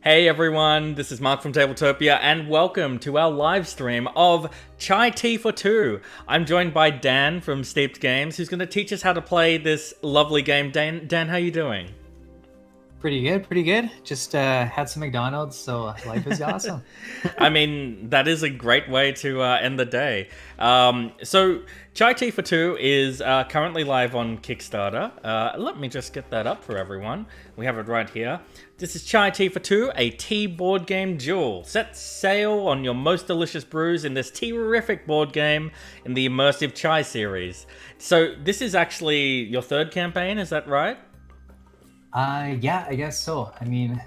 Hey everyone, this is Mark from Tabletopia, and welcome to our live stream of Chai Tea for Two. I'm joined by Dan from Steeped Games, who's going to teach us how to play this lovely game. Dan, how you doing? Pretty good, pretty good. Just had some McDonald's, so life is awesome. I mean, that is a great way to end the day. So, Chai Tea for Two is currently live on Kickstarter. Let me just get that up for everyone. We have it right here. This is Chai Tea for Two, a tea board game duel. Set sail on your most delicious brews in this tea-rific board game in the immersive Chai series. So, this is actually your third campaign, is that right? Yeah, I guess so. I mean,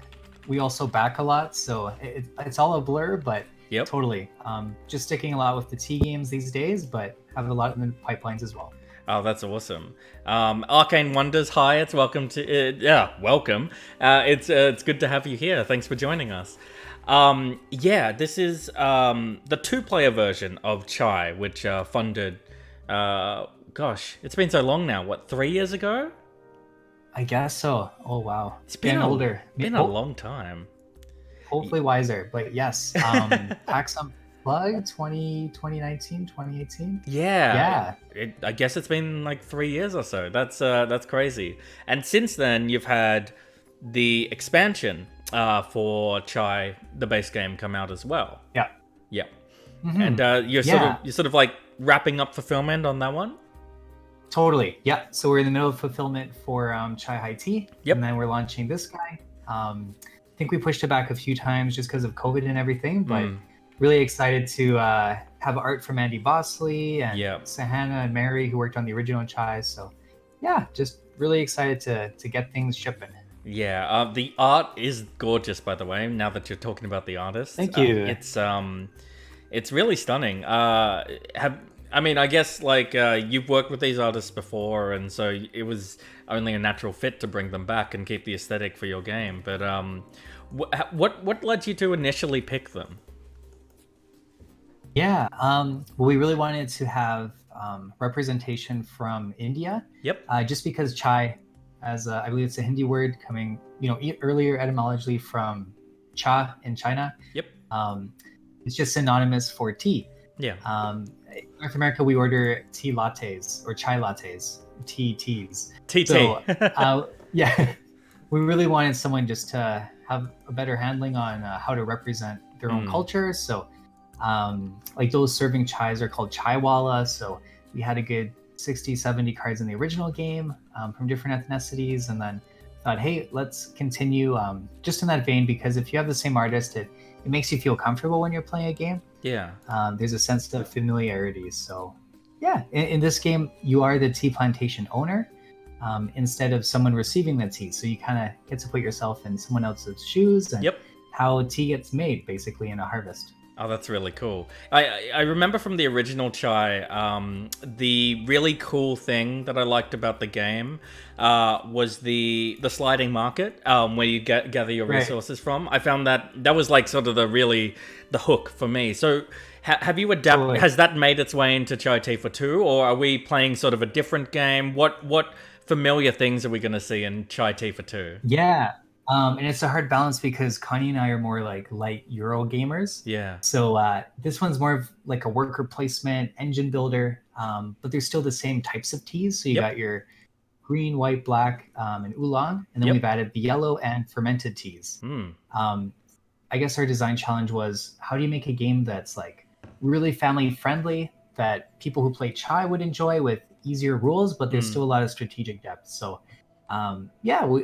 we also back a lot, so it's all a blur, but Yep. totally. Just sticking a lot with the tea games these days, but have a lot in the pipelines as well. Oh, that's awesome. Arcane Wonders, hi, it's welcome to... welcome. It's good to have you here. Thanks for joining us. This is the two-player version of Chai, which funded... it's been so long now. What, 3 years ago? I guess so. Oh, wow. It's been older. Been a long time. Hopefully wiser, but yes. PAX Unplugged 2019, 2018? Yeah. I guess it's been like 3 years or so. That's crazy. And since then, you've had the expansion for Chai, the base game, come out as well. Yeah. Yeah. Mm-hmm. And you're sort of like wrapping up fulfillment on that one? Totally. Yeah. So we're in the middle of fulfillment for Chai High Tea. Yep. And then we're launching this guy. I think we pushed it back a few times just because of COVID and everything, but really excited to have art from Andy Bosley and Sahana and Mary, who worked on the original Chai. So yeah, just really excited to get things shipping. Yeah. The art is gorgeous, by the way, now that you're talking about the artist. Thank you. It's really stunning. I guess you've worked with these artists before, and so it was only a natural fit to bring them back and keep the aesthetic for your game. But what led you to initially pick them? Yeah, we really wanted to have representation from India. Yep. Just because chai, as I believe it's a Hindi word coming, earlier etymologically from cha in China. Yep. It's just synonymous for tea. Yeah. North America, we order tea lattes or chai lattes, teas. So, yeah, we really wanted someone just to have a better handling on how to represent their own culture. So, those serving chais are called chaiwala. So we had a good 60, 70 cards in the original game from different ethnicities, and then thought, hey, let's continue just in that vein, because if you have the same artist, it makes you feel comfortable when you're playing a game. Yeah. There's a sense of familiarity. So yeah, in this game, you are the tea plantation owner instead of someone receiving the tea. So you kind of get to put yourself in someone else's shoes and how tea gets made, basically, in a harvest. Oh, that's really cool. I remember from the original Chai, the really cool thing that I liked about the game was the sliding market where you gather your resources from. I found that was like sort of the hook for me. So have you adapted? Has that made its way into Chai Tea for Two, or are we playing sort of a different game? What familiar things are we going to see in Chai Tea for Two? Yeah. And it's a hard balance because Connie and I are more like light Euro gamers. Yeah. So this one's more of like a worker placement engine builder, but there's still the same types of teas. So you got your green, white, black, and oolong, and then we've added the yellow and fermented teas. I guess our design challenge was, how do you make a game that's like really family friendly, that people who play chai would enjoy with easier rules, but there's still a lot of strategic depth. So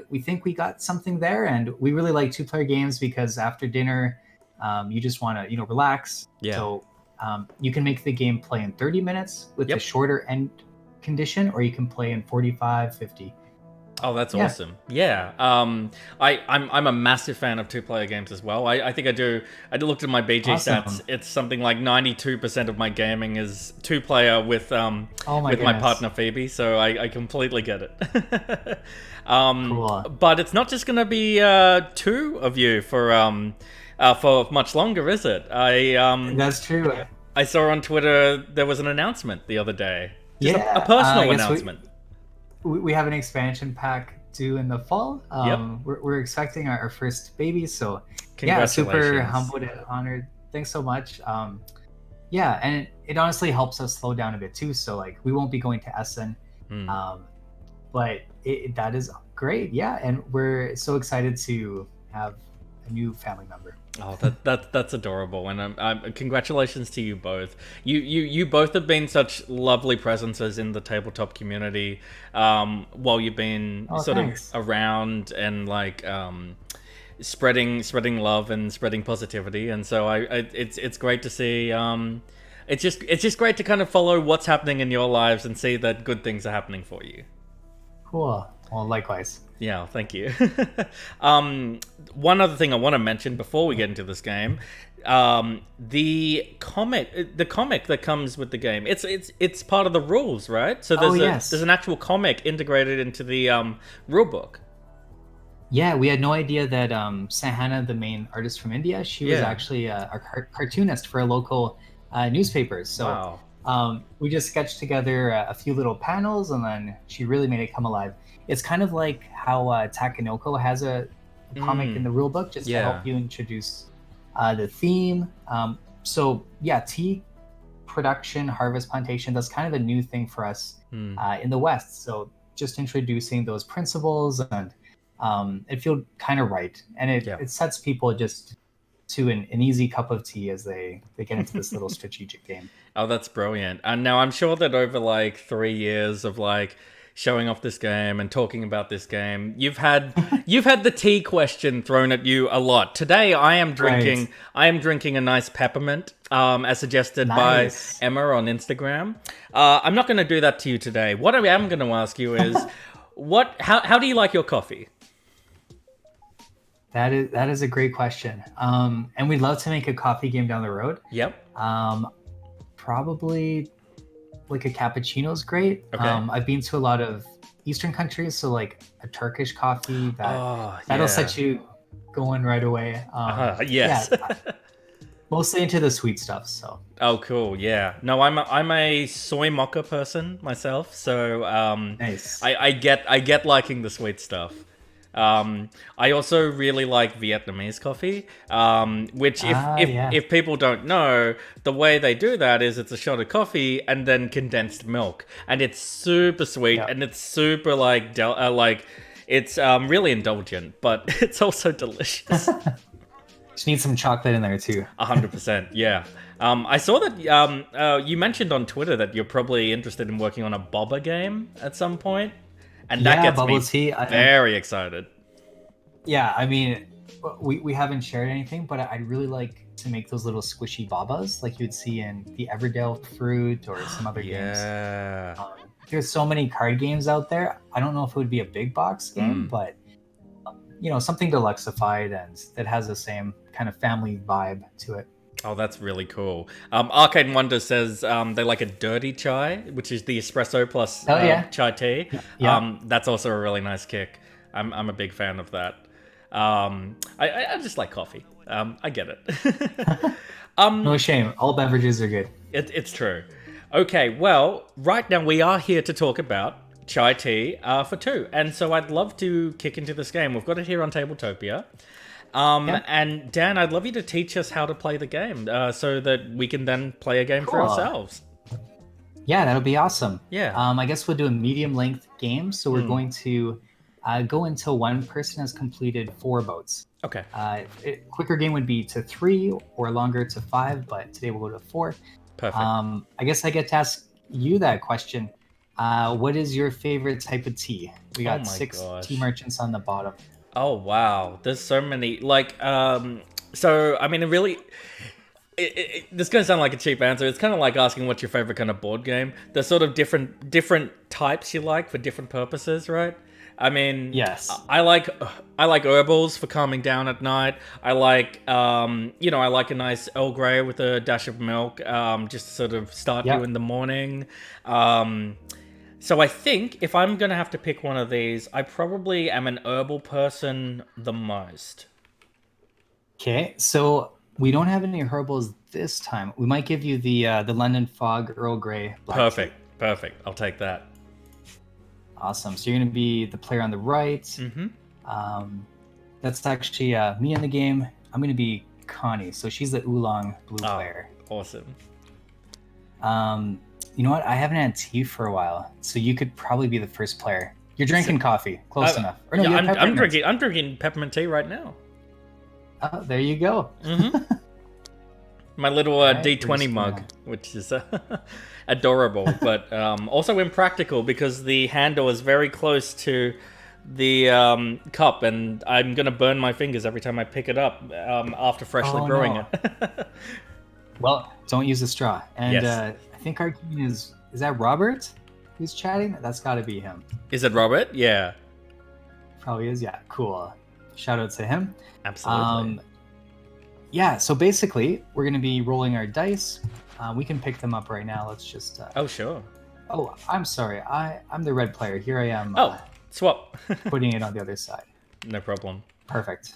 we think we got something there, and we really like two-player games because after dinner, you just want to, relax. Yeah. So you can make the game play in 30 minutes with the shorter end condition, or you can play in 45, 50. Oh, that's awesome. Yeah. I'm a massive fan of two-player games as well. I think I do. I looked at my BG stats. It's something like 92% of my gaming is two-player with my partner Phoebe. So I completely get it. Cool. But it's not just going to be two of you for much longer, is it? That's true. I saw on Twitter there was an announcement the other day. Just a personal announcement. We have an expansion pack due in the fall. Yep. We're expecting our first baby, so yeah, super Congratulations. humbled and honored. Thanks so much. Yeah, and it honestly helps us slow down a bit too. So like we won't be going to Essen, Hmm. um, but that is great. Yeah, and we're so excited to have a new family member. Oh, that's adorable, and congratulations to you both. You both have been such lovely presences in the tabletop community, while you've been Oh, sort of thanks. around and like spreading love and spreading positivity. And so it's great to see. It's just great to kind of follow what's happening in your lives and see that good things are happening for you. Cool. Well, likewise. Yeah, thank you. um, One other thing I want to mention before we get into this game, the comic that comes with the game, it's part of the rules, right? So Oh there's yes. an actual comic integrated into the rule book. Yeah, we had no idea that Sahana, the main artist from India, she was Yeah. actually a cartoonist for a local newspapers. So Wow. we just sketched together a few little panels, and then she really made it come alive. It's kind of like how Takanoko has a comic in Mm. the rule book just to help Yeah. you introduce the theme. So yeah, tea production, harvest plantation, that's kind of a new thing for us Mm. in the West. So just introducing those principles and it feels kind of right. And Yeah. it sets people just to an easy cup of tea as they get into this little strategic game. Oh, that's brilliant. And now I'm sure that over like 3 years of like showing off this game and talking about this game, you've had the tea question thrown at you a lot. Today Right. I am drinking a nice peppermint, as suggested by Nice. Emma on Instagram. I'm not going to do that to you today. What I am going to ask you is, how do you like your coffee? That is a great question. And we'd love to make a coffee game down the road. Yep. Um, Probably like a cappuccino is great. Okay. I've been to a lot of Eastern countries, so like a Turkish coffee Oh, that'll yeah. set you going right away. Yeah, Yes. mostly into the sweet stuff. So Oh, cool. Yeah. No, I'm a soy mocha person myself, so nice. I get liking the sweet stuff. I also really like Vietnamese coffee, which if Ah, if yeah. if people don't know, the way they do that is it's a shot of coffee and then condensed milk, and it's super sweet Yeah. and it's super like it's really indulgent, but it's also delicious. Just need some chocolate in there too. 100%, yeah. I saw that you mentioned on Twitter that you're probably interested in working on a boba game at some point, and that Yeah, gets bubble me tea. very excited. Yeah, I mean, we haven't shared anything, but I'd really like to make those little squishy babas like you'd see in the Everdell fruit or some other games. Yeah. There's so many card games out there. I don't know if it would be a big box game, Mm. but something deluxified and that has the same kind of family vibe to it. Oh, that's really cool. Arcade Wonder says they like a dirty chai, which is the espresso plus Oh yeah, chai tea. yeah. That's also a really nice kick. I'm a big fan of that. I just like coffee. I get it. No shame. All beverages are good. It's true. Okay, well, right now we are here to talk about chai tea for two, and so I'd love to kick into this game. We've got it here on Tabletopia. Yeah, And Dan, I'd love you to teach us how to play the game, so that we can then play a game for cool. ourselves. Yeah, that'll be awesome. Yeah. I guess we'll do a medium length game. So we're going to go until one person has completed 4 boats. Okay. Quicker game would be to 3 or longer to 5, but today we'll go to 4. Perfect. I guess I get to ask you that question. What is your favorite type of tea? We Oh got my 6 tea gosh. merchants on the bottom. Oh wow. There's so many. Like, so I mean, it really. This is gonna sound like a cheap answer. It's kind of like asking what's your favorite kind of board game. There's sort of different types you like for different purposes, right? I mean, Yes. I like herbals for calming down at night. I like a nice Earl Grey with a dash of milk, just to sort of start you Yep. in the morning. So I think if I'm gonna have to pick one of these, I probably am an herbal person the most. Okay, so we don't have any herbals this time. We might give you the London Fog Earl Grey black tea. Perfect. I'll take that. Awesome. So you're going to be the player on the right. Mm-hmm. That's actually me in the game. I'm going to be Connie. So she's the oolong blue player. Awesome. You know what? I haven't had tea for a while, so you could probably be the first player. You're drinking coffee. Close enough. Or no, yeah, you have I'm drinking peppermint tea right now. Oh, there you go. Mm-hmm. My little D20 mug, which is adorable, but also impractical because the handle is very close to the cup, and I'm gonna burn my fingers every time I pick it up after freshly brewing it. Well, don't use a straw. And Yes. I think our king is that Robert who's chatting? That's got to be him. Is it Robert? Yeah. Probably is. Yeah, cool. Shout out to him. Absolutely. Yeah, so basically, we're going to be rolling our dice. We can pick them up right now. Let's just... Oh, sure. Oh, I'm sorry. I'm the red player. Here I am. Swap. Putting it on the other side. No problem. Perfect.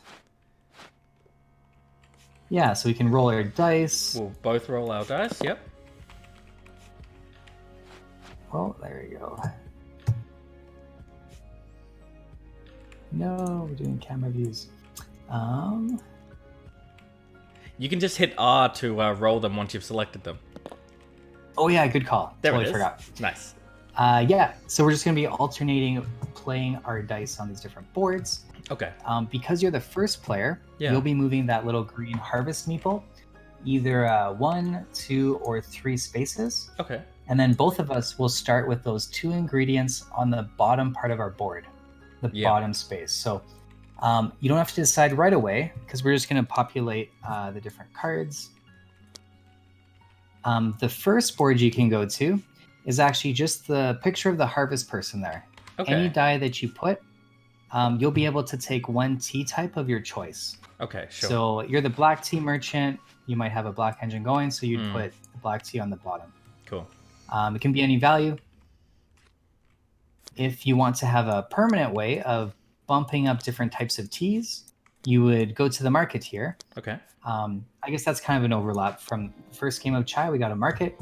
Yeah, so we can roll our dice. We'll both roll our dice, yep. Oh, there we go. No, we're doing camera views. You can just hit R to roll them once you've selected them. Oh yeah, good call. There totally it is. Forgot. Nice. Yeah, so we're just going to be alternating playing our dice on these different boards. Okay. Because you're the first player, you'll be moving that little green harvest meeple either 1, 2, or 3 spaces. Okay. And then both of us will start with those 2 ingredients on the bottom part of our board, the bottom space. So you don't have to decide right away because we're just going to populate the different cards. The first board you can go to is actually just the picture of the harvest person there. Okay. Any die that you put, you'll be able to take 1 tea type of your choice. Okay, sure. So you're the black tea merchant. You might have a black engine going, so you'd put the black tea on the bottom. Cool. It can be any value. If you want to have a permanent way of bumping up different types of teas, you would go to the market here. Okay. I guess that's kind of an overlap from the first game of chai. We got a market,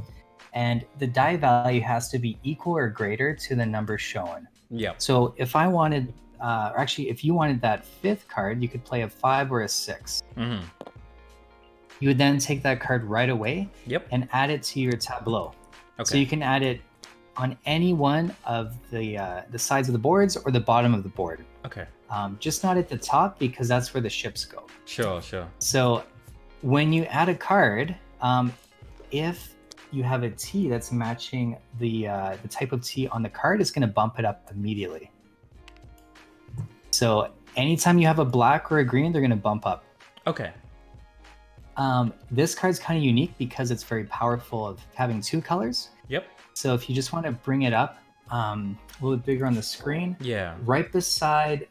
and the die value has to be equal or greater to the number shown. Yeah. So if I wanted, if you wanted that 5th card, you could play a 5 or a 6. Mm-hmm. You would then take that card right away. Yep. And add it to your tableau. Okay. So you can add it on any one of the sides of the boards or the bottom of the board. Okay. Just not at the top because that's where the ships go. Sure, sure. So when you add a card, if you have a tea that's matching the type of tea on the card, it's going to bump it up immediately. So anytime you have a black or a green, they're going to bump up. Okay. This card's kind of unique because it's very powerful of having 2 colors. Yep. So if you just want to bring it up a little bit bigger on the screen, right beside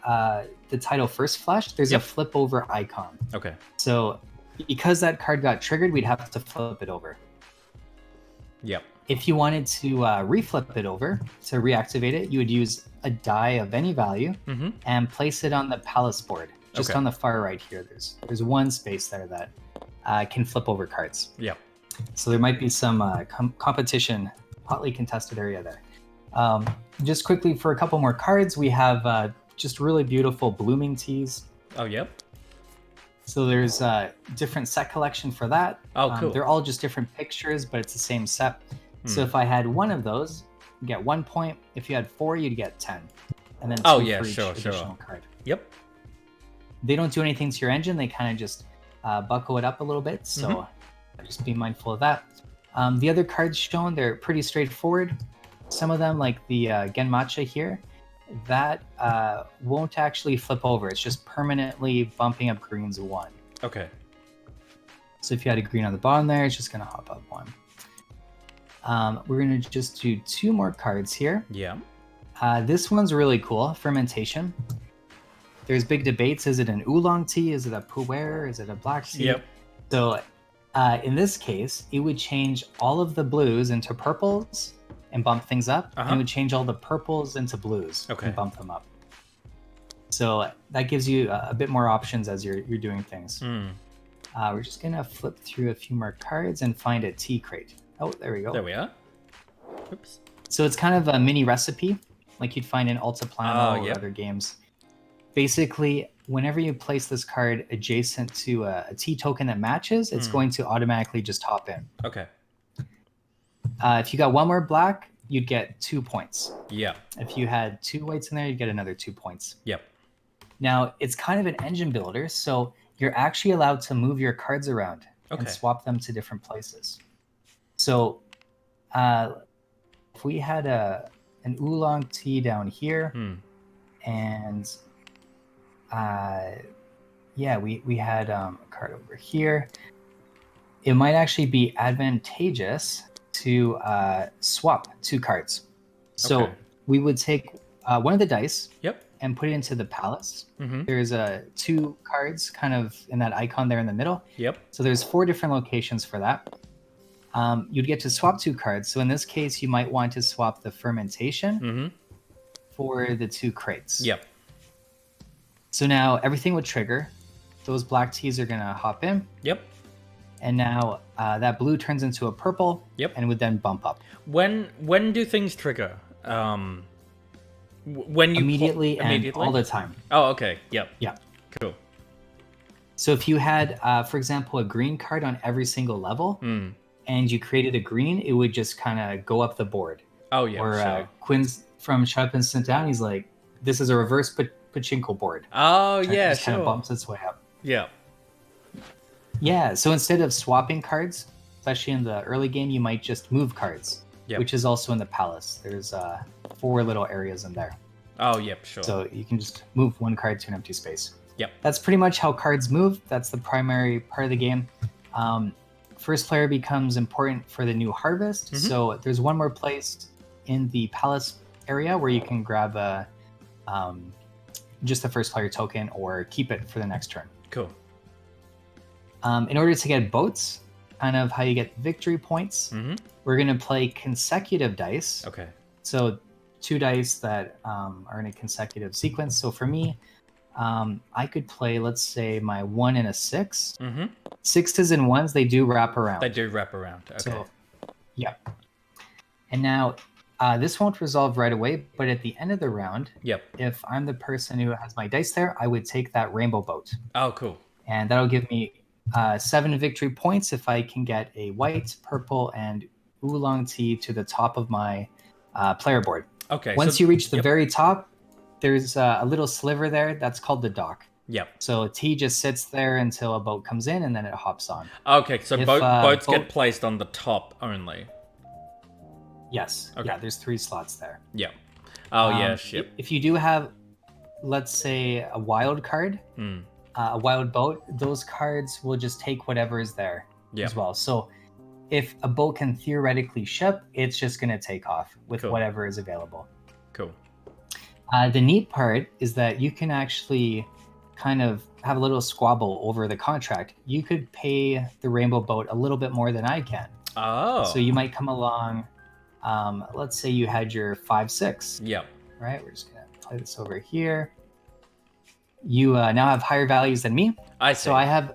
the title First Flush, there's a flip over icon. Okay. So because that card got triggered, we'd have to flip it over. Yep. If you wanted to reflip it over to reactivate it, you would use a die of any value and place it on the palace board, just on the far right here. There's 1 space there that can flip over cards. Yep. So there might be some competition, hotly contested area there. Just quickly for a couple more cards, we have just really beautiful blooming teas. Oh, yep. So there's a different set collection for that. Oh, cool. They're all just different pictures, but it's the same set. So if I had 1 of those, you get 1 point. If you had 4, you'd get 10. And then 2 for each additional card. Yep. They don't do anything to your engine. They kind of just buckle it up a little bit. So just be mindful of that. The other cards shown, they're pretty straightforward. Some of them, like the Gen Matcha here, that won't actually flip over. It's just permanently bumping up greens 1. Okay. So if you had a green on the bottom there, it's just going to hop up 1. We're going to just do 2 more cards here. Yeah. This one's really cool. Fermentation. There's big debates. Is it an oolong tea? Is it a pu'er? Is it a black tea? Yep. So in this case, it would change all of the blues into purples and bump things up. And it would change all the purples into blues and bump them up. So that gives you a bit more options as you're doing things. We're just going to flip through a few more cards and find a tea crate. Oh, there we go. There we are. Oops. So it's kind of a mini recipe. like you'd find in Altiplano or other games. Basically, whenever you place this card adjacent to a T token that matches, it's going to automatically just hop in. Okay. If you got one more black, you'd get 2 points. Yeah. If you had 2 whites in there, you'd get another 2 points. Yep. Now, it's kind of an engine builder, so you're actually allowed to move your cards around and swap them to different places. So if we had an oolong tea down here, and we had a card over here, it might actually be advantageous to swap 2 cards. So we would take one of the dice and put it into the palace. There's 2 cards kind of in that icon there in the middle. So there's 4 different locations for that. You'd get to swap 2 cards. So in this case, you might want to swap the fermentation for the 2 crates. So now everything would trigger. Those black teas are going to hop in. And now that blue turns into a purple and would then bump up. When do things trigger? When you immediately and all the time. Oh, okay. Yeah. Cool. So if you had, for example, a green card on every single level, and you created a green, it would just kind of go up the board. Oh yeah. Or Quinn's from Shut Up and Sit Down, he's like, this is a reverse pachinko board. Oh and yeah, it just kind of bumps its way up. Yeah. So instead of swapping cards, especially in the early game, you might just move cards, which is also in the palace. There's 4 little areas in there. Oh, yep, sure. So you can just move 1 card to an empty space. Yep. That's pretty much how cards move. That's the primary part of the game. First player becomes important for the new harvest. So there's one more place in the palace area where you can grab just the first player token or keep it for the next turn. Cool. In order to get boats, kind of how you get victory points, we're going to play consecutive dice. Okay. So 2 dice that are in a consecutive sequence. So for me, I could play, let's say, my 1 and a 6. 6s and 1s, they do wrap around. They do wrap around. Okay. So, yeah. And now, this won't resolve right away, but at the end of the round, if I'm the person who has my dice there, I would take that rainbow boat. Oh, cool. And that'll give me 7 victory points if I can get a white, purple, and oolong tea to the top of my player board. Okay. Once you reach the very top, there's a little sliver there that's called the dock. So tea just sits there until a boat comes in, and then it hops on. Okay, so boats get placed on the top only. Yes. Okay. Yeah, there's 3 slots there. Oh, yeah, ship. If you do have, let's say, a wild card, a wild boat, those cards will just take whatever is there as well. So if a boat can theoretically ship, it's just going to take off with whatever is available. Cool. The neat part is that you can actually kind of have a little squabble over the contract. You could pay the rainbow boat a little bit more than I can. Oh. So you might come along, let's say you had your 5-6. Right, we're just going to play this over here. You now have higher values than me. I see. So I have,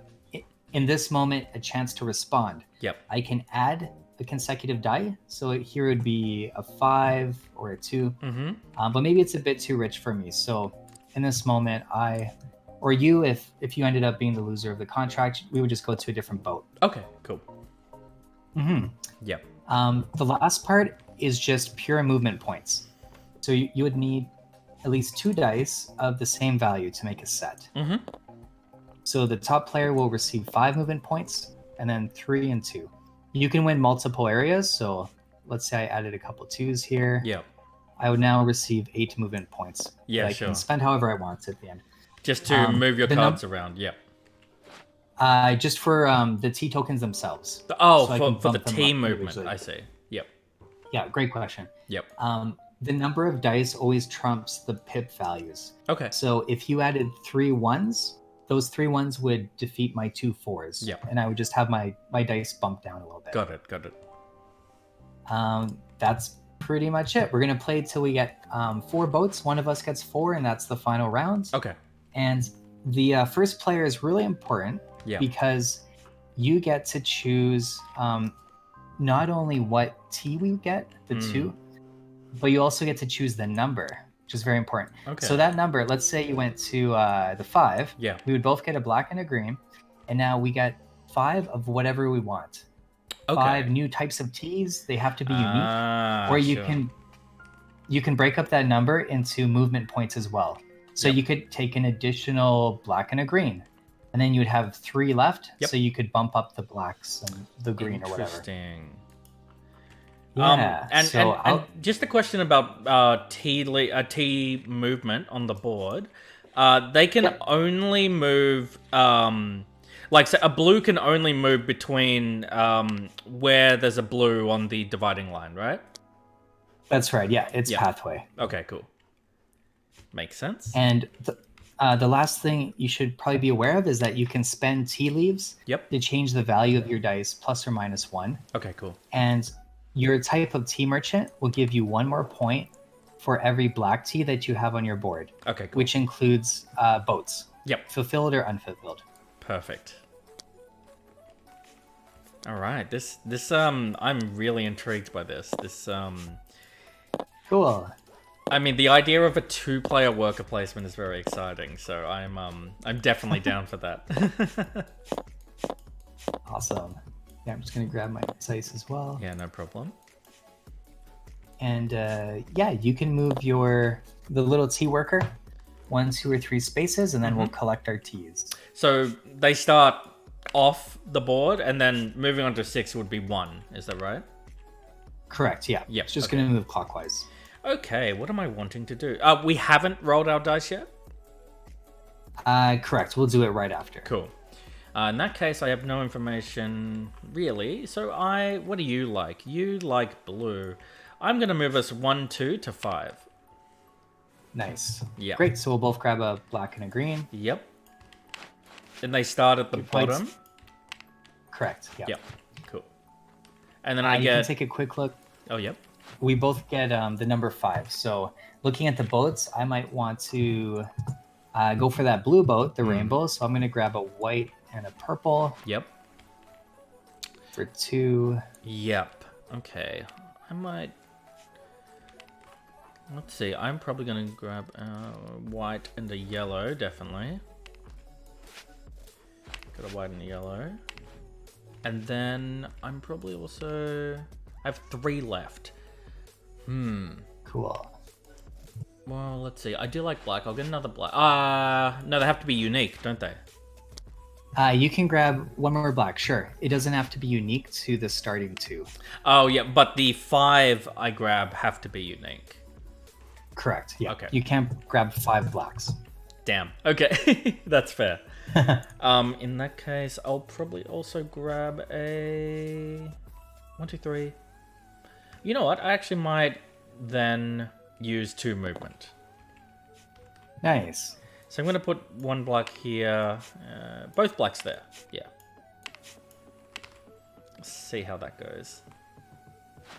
in this moment, a chance to respond. I can add a consecutive die. So here would be a 5 or a 2. But maybe it's a bit too rich for me. So in this moment, or you, if you ended up being the loser of the contract, we would just go to a different boat. Okay, cool. The last part is just pure movement points. So you would need at least 2 dice of the same value to make a set. So the top player will receive 5 movement points, and then 3 and 2. You can win multiple areas. So let's say I added a couple 2s here. I would now receive 8 movement points. I can spend however I want at the end. Just to move your cards around. Just for the T tokens themselves. For the T movement. I see. Yeah, great question. The number of dice always trumps the pip values. Okay. So if you added 3 1s, those 3 1s would defeat my 2 4s. And I would just have my dice bumped down a little bit. Got it. That's pretty much it. We're going to play till we get 4 boats. One of us gets 4, and that's the final round. Okay. And the first player is really important because you get to choose not only what T we get, the 2, but you also get to choose the number. which is very important. Okay. So that number, let's say you went to the 5. Yeah. We would both get a black and a green, and now we get 5 of whatever we want. Okay. 5 new types of teas. They have to be unique, or sure. you can break up that number into movement points as well. So Yep. you could take an additional black and a green, and then you would have 3 left. Yep. So you could bump up the blacks and the green or whatever. Interesting. Yeah. And just a question about T movement on the board. They can only move like so a blue can only move between where there's a blue on the dividing line, right? That's right. Yeah, it's pathway. Okay, cool. Makes sense. And the last thing you should probably be aware of is that you can spend tea leaves to change the value of your dice plus or minus 1. Okay, cool. And your type of tea merchant will give you 1 more point for every black tea that you have on your board. Okay, cool. Which includes boats. Yep. Fulfilled or unfulfilled. Perfect. All right. This I'm really intrigued by this. Cool. I mean, the idea of a 2-player worker placement is very exciting, so I'm definitely down for that. Awesome. Yeah, I'm just gonna grab my dice as well. Yeah, no problem. And yeah, you can move the little tea worker 1, 2, or 3 spaces, and then we'll collect our teas. So they start off the board, and then moving on to 6 would be 1. Is that right? Correct. Yeah. Yep, It's just gonna move clockwise. Okay. What am I wanting to do? We haven't rolled our dice yet. Correct. We'll do it right after. Cool. In that case, I have no information really. So what do you like? You like blue. I'm gonna move us 1, 2 to 5. Nice. Yeah. Great. So we'll both grab a black and a green. Yep. And they start at the bottom. Correct. Yeah. Yep. Cool. And then I You get. can take a quick look. Oh, yep. We both get the number 5. So looking at the boats, I might want to go for that blue boat, the rainbow. So I'm going to grab a white and a purple. Yep. For 2. Yep. Okay. I might. Let's see. I'm probably going to grab white and a yellow, definitely. Got a white and a yellow. And then I'm probably also. I have 3 left. Cool. Well, let's see. I do like black. I'll get another black. No, they have to be unique, don't they? You can grab 1 more black, sure. It doesn't have to be unique to the starting 2. Oh, yeah, but the 5 I grab have to be unique. Correct, yeah. Okay. You can't grab 5 blacks. Damn. Okay, that's fair. In that case, I'll probably also grab a 1, 2, 3. You know what? I actually might then use 2 movement. Nice. So I'm going to put 1 black here. Both blacks there. Yeah. Let's see how that goes.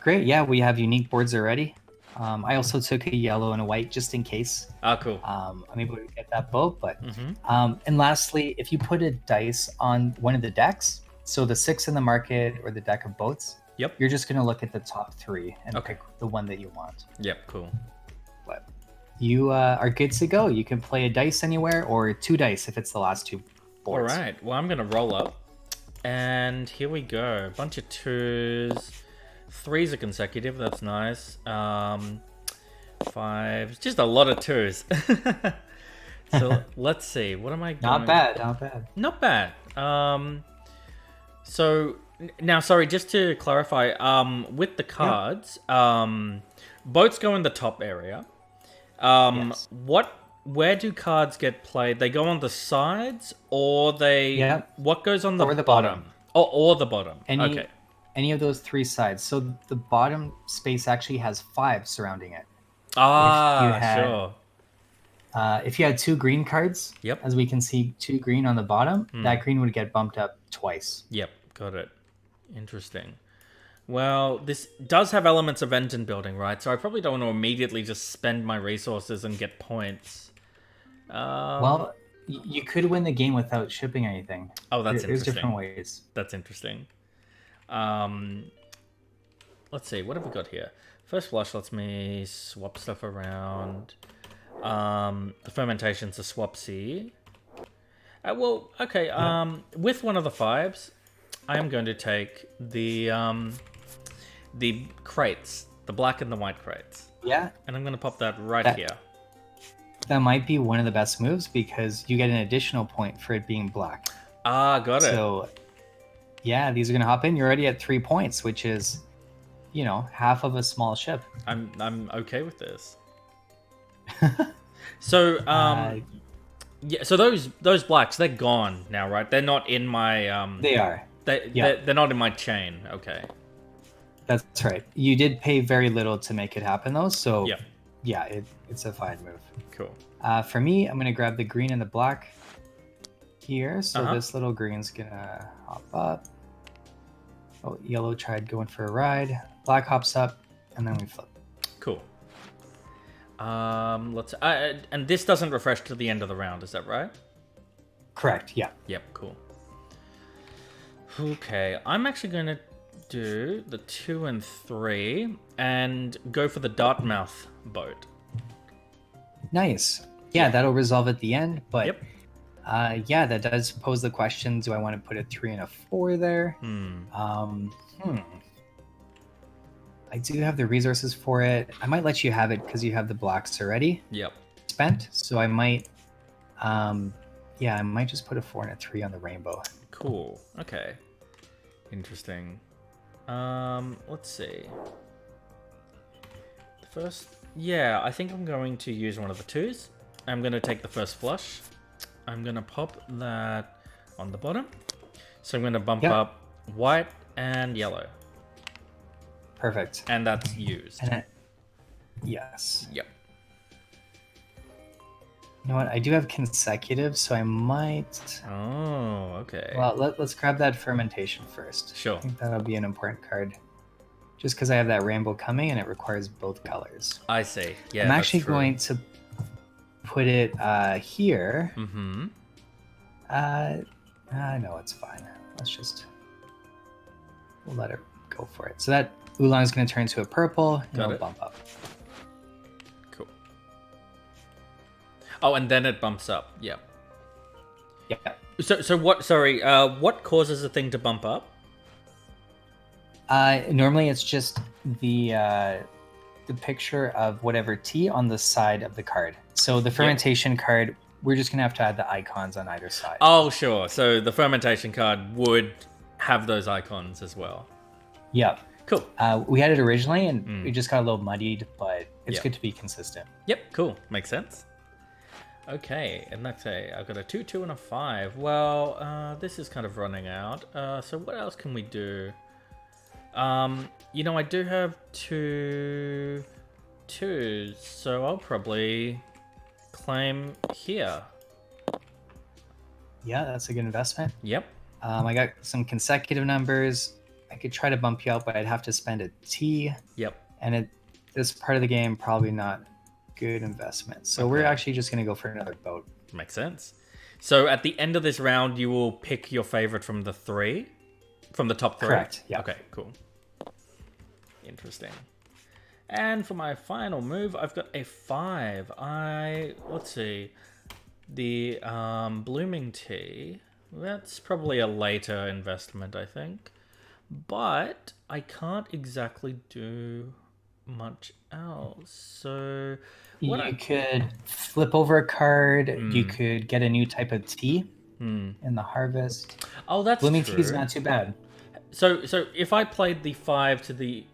Great. Yeah, we have unique boards already. I also took a yellow and a white just in case. Ah, cool. I'm able to get that boat. But and lastly, if you put a dice on one of the decks, so the 6 in the market or the deck of boats, you're just going to look at the top 3 and pick the one that you want. Yep, cool. But you are good to go. You can play a dice anywhere or 2 dice if it's the last 2 boards. All right. Well, I'm going to roll up. And here we go. A bunch of 2s. 3s are consecutive. That's nice. 5s. Just a lot of 2s. So let's see. What am I going... Not bad. Not bad. Not bad. So now, sorry, just to clarify, with the cards, boats go in the top area. Yes. Where do cards get played? They go on the sides, or they... What goes on the bottom? Or the bottom. Okay. Any of those 3 sides. So the bottom space actually has 5 surrounding it. Sure. If you had 2 green cards, as we can see 2 green on the bottom, that green would get bumped up twice. Yep, got it. Interesting. Well, this does have elements of engine building, right? So I probably don't want to immediately just spend my resources and get points. Well, you could win the game without shipping anything. Oh, that's There's interesting. different ways. That's interesting. Let's see, what have we got here? First flush lets me swap stuff around. The fermentation's a swapsy. Well, okay. With one of the 5s, I am going to take the crates, the black and the white crates. Yeah. And I'm going to pop that right here. That might be one of the best moves because you get an additional point for it being black. Ah, got it. So, yeah, these are going to hop in. You're already at 3 points, which is, half of a small ship. I'm okay with this. So, yeah. So those blacks, they're gone now, right? They're not in my They are. They're not in my chain. Okay. That's right. You did pay very little to make it happen, though. So, yeah, it's a fine move. Cool. For me, I'm going to grab the green and the black here. So this little green's going to hop up. Oh, yellow tried going for a ride. Black hops up, and then we flip. Cool. Let's. And this doesn't refresh to the end of the round, is that right? Correct. Yeah. Yep. Cool. Okay, I'm actually going to do the 2 and 3 and go for the Dartmouth boat. Nice. Yeah, that'll resolve at the end. But yeah, that does pose the question: do I want to put a 3 and a 4 there? I do have the resources for it. I might let you have it because you have the blacks already. Yep. Spent. So I might. Yeah, I might just put a 4 and a 3 on the rainbow. Cool. Okay. Interesting. Let's see. The first, yeah, I think I'm going to use one of the 2s. I'm going to take the first flush. I'm going to pop that on the bottom. So I'm going to bump up white and yellow. Perfect. And that's used. Yes. Yep. You know what? I do have consecutive, so I might. Oh, okay. Well, let's grab that fermentation first. Sure. I think that'll be an important card. Just because I have that rainbow coming and it requires both colors. I see. Yeah. I'm actually going to put it here. Mm-hmm. No, it's fine. We'll let it go for it. So that oolong is going to turn into a purple and it'll bump up. Cool. Oh, and then it bumps up. Yeah. Yeah. So what? Sorry. What causes a thing to bump up? Normally, it's just the picture of whatever tea on the side of the card. So the fermentation card, we're just gonna have to add the icons on either side. Oh, sure. So the fermentation card would have those icons as well. Yeah. Cool. We had it originally, and it just got a little muddied, but it's good to be consistent. Yep. Cool. Makes sense. Okay, and that's I've got a 2, 2, and a 5. Well, this is kind of running out. So what else can we do? I do have 2 2s, so I'll probably claim here. Yeah, that's a good investment. Yep. I got some consecutive numbers. I could try to bump you out, but I'd have to spend a T. Yep. And this part of the game, probably not good investment. So we're actually just going to go for another boat. Makes sense. So at the end of this round, you will pick your favorite from the 3? From the top 3? Correct, yeah. Okay, cool. Interesting. And for my final move, I've got a 5. Let's see. The blooming tea. That's probably a later investment, I think. But I can't exactly do much else. So you could flip over a card. You could get a new type of tea in the harvest. Oh, that's blooming true. tea is not too bad. So if I played the 5 to the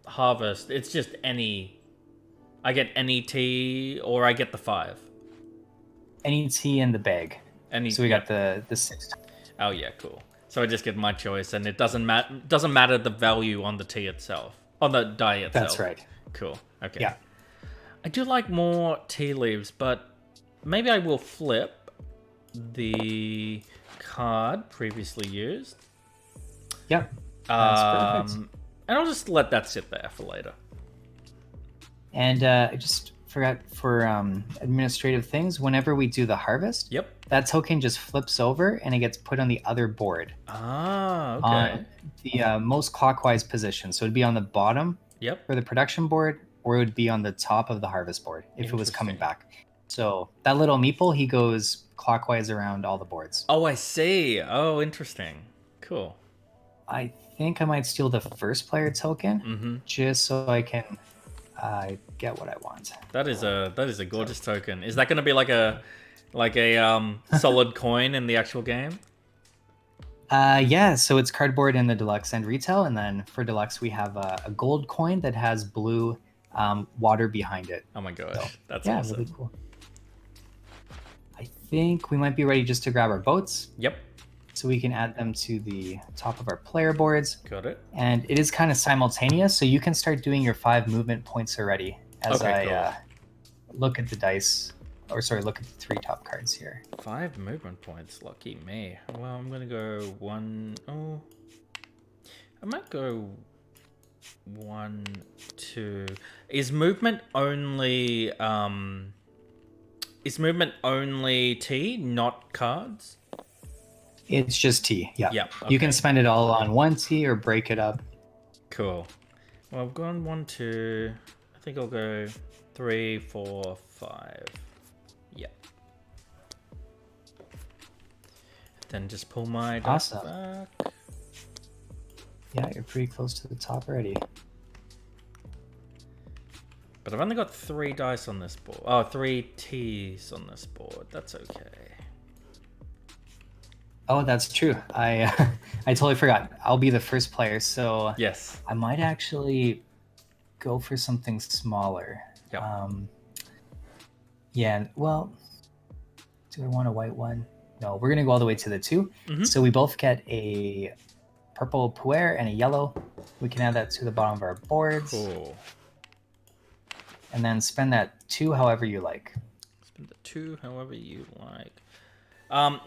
harvest, it's just any. I get any tea, or I get the 5. Any tea in the bag. So we got the 6. Oh yeah, cool. So I just get my choice, and it doesn't matter the value on the tea itself, on the die itself. That's right. Cool. Okay. Yeah. I do like more tea leaves, but maybe I will flip the card previously used. Yep. That's perfect. And I'll just let that sit there for later. And I just forgot for administrative things, whenever we do the harvest, that token just flips over and it gets put on the other board. Ah, okay. On the most clockwise position. So it'd be on the bottom for the production board, or it would be on the top of the harvest board if it was coming Interesting. back. So that little meeple, he goes clockwise around all the boards. Oh, I see. Oh, interesting. Cool. I think I might steal the first player token just so I can get what I want. That is a gorgeous token. Is that going to be like a solid coin in the actual game? Yeah, so it's cardboard in the deluxe and retail, and then for deluxe we have a gold coin that has blue water behind it. Oh my gosh, So, that's yeah, awesome. really cool. I think we might be ready just to grab our boats. Yep, So we can add them to the top of our player boards. got it. And it is kind of simultaneous, so you can start doing your 5 movement points already as Okay, I look at the dice, or sorry, look at the 3 top cards here. 5 movement points, lucky me. Well, I'm gonna go 1. Oh, I might go 1, 2. Is movement only T, not cards? It's just T, yeah. Yep. You can spend it all on 1 T or break it up. Cool. Well, I've gone 1, 2. I think I'll go 3, 4, 5. Yep. Then just pull my dice Awesome. back. Yeah, you're pretty close to the top already. But I've only got 3 dice on this board. Oh, 3 T's on this board. That's okay. Oh, that's true. I I totally forgot. I'll be the first player, so Yes. I might actually go for something smaller. Yep. Yeah, well, do I want a white one? No, we're gonna go all the way to the 2. Mhm. So we both get a purple puer and a yellow. We can add that to the bottom of our boards. Cool. And then spend that 2 however you like. Spend the 2 however you like.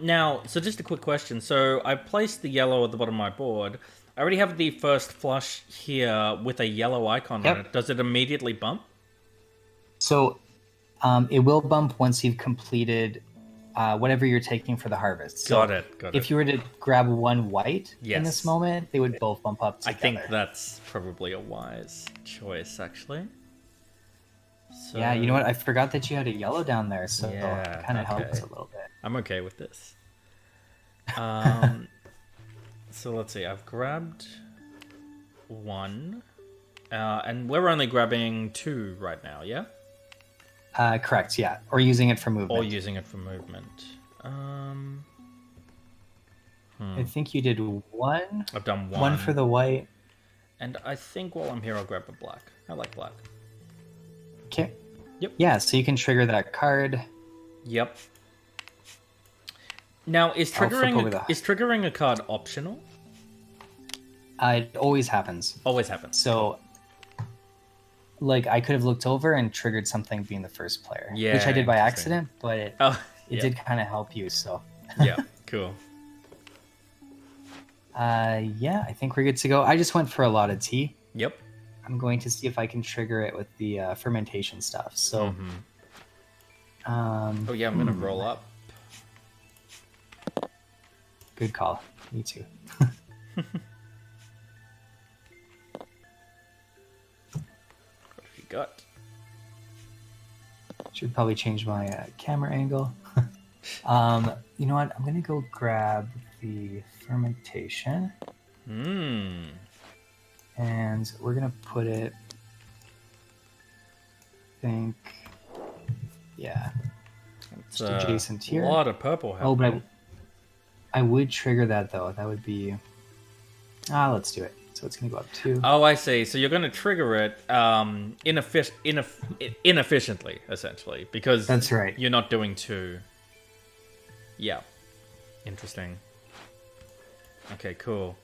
Now, so just a quick question. So I placed the yellow at the bottom of my board. I already have the first flush here with a yellow icon on Yep. it. Does it immediately bump? So it will bump once you've completed whatever you're taking for the harvest. So Got it. if you were to grab 1 white in Yes. this moment, they would both bump up I together. think that's probably a wise choice, actually. So, Yeah, you know what? I forgot that you had a yellow down there, so Yeah, it kind of okay. helps a little bit. I'm okay with this. So let's see. I've grabbed 1. And we're only grabbing 2 right now, yeah? Correct, yeah. Or using it for movement. Or using it for movement. I think you did 1. I've done 1. 1 for the white. And I think while I'm here, I'll grab a black. I like black. Okay. Yep. Yeah, so you can trigger that card. Yep. Now, is I'll flip over triggering a card optional? It always happens. Always happens. So, like, I could have looked over and triggered something being the first player. Yeah, Which I did by interesting. accident, but it Yeah. did kind of help you, so. Yeah, cool. Yeah, I think we're good to go. I just went for a lot of tea. Yep. I'm going to see if I can trigger it with the fermentation stuff. So, Oh yeah, I'm gonna roll up. Good call. Me too. What have you got? Should probably change my camera angle. You know what? I'm gonna go grab the fermentation, and we're gonna put it. Yeah, It's just adjacent here. A lot of purple happening. Oh, but I would trigger that though. That would be. Let's do it. So it's gonna go up 2. Oh, I see. So you're going to trigger it inefficiently, essentially, because That's right. You're not doing 2. Yeah. Interesting. Okay, cool.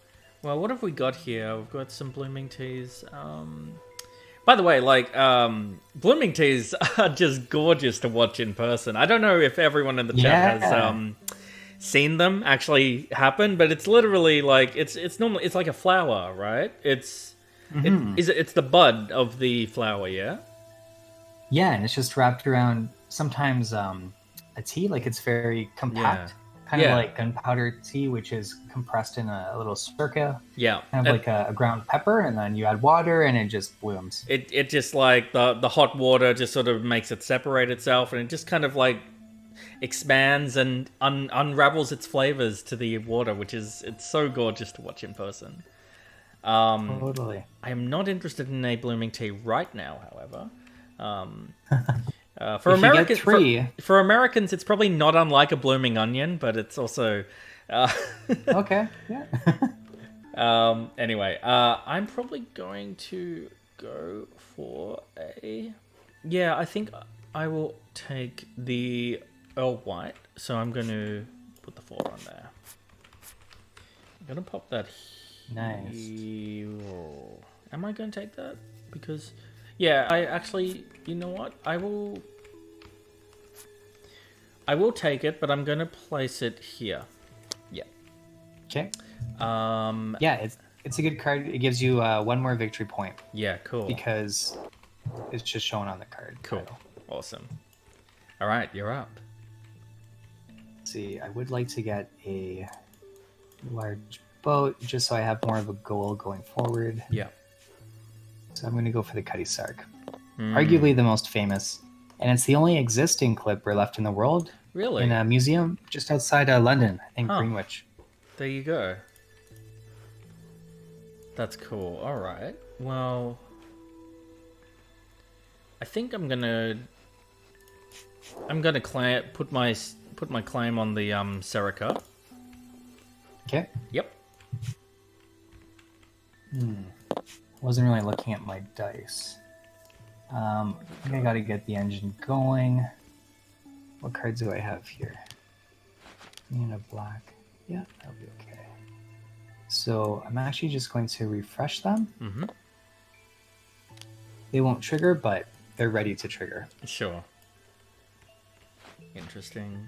Well, what have we got here? We've got some blooming teas. By the way, like, blooming teas are just gorgeous to watch in person. I don't know if everyone in the chat has seen them actually happen, but it's literally like it's normally it's like a flower, right? It's the bud of the flower, yeah. Yeah, and it's just wrapped around sometimes a tea, like it's very compact, kind of like gunpowder tea, which is compressed in a little circa. Yeah. Kind of like a ground pepper, and then you add water, and it just blooms. It just like the hot water just sort of makes it separate itself, and it just kind of like expands and unravels its flavors to the water, which is it's so gorgeous to watch in person. Totally. I am not interested in a blooming tea right now, however. For Americans, it's probably not unlike a blooming onion, but it's also okay. Yeah. Anyway, I'm probably going to go for a. Yeah, I think I will take the Earl White. So I'm going to put the 4 on there. I'm going to pop that. Nice. Am I going to take that? Because, yeah, I actually, you know what? I will take it, but I'm going to place it here. Yeah. Okay. Yeah, it's a good card. It gives you 1 more victory point. Yeah, cool. Because it's just shown on the card. Cool. Awesome. All right, you're up. Let's see, I would like to get a large boat just so I have more of a goal going forward. Yeah. So I'm going to go for the Cutty Sark. Arguably the most famous. And it's the only existing clipper left in the world. Really? In a museum just outside London, I think Greenwich. There you go. That's cool. All right. Well, I think I'm gonna put my claim on the Serica. Okay. Yep. Wasn't really looking at my dice. I think I gotta get the engine going. What cards do I have here? And a black. Yeah, that'll be okay. So I'm actually just going to refresh them. Mm-hmm. They won't trigger, but they're ready to trigger. Sure. Interesting.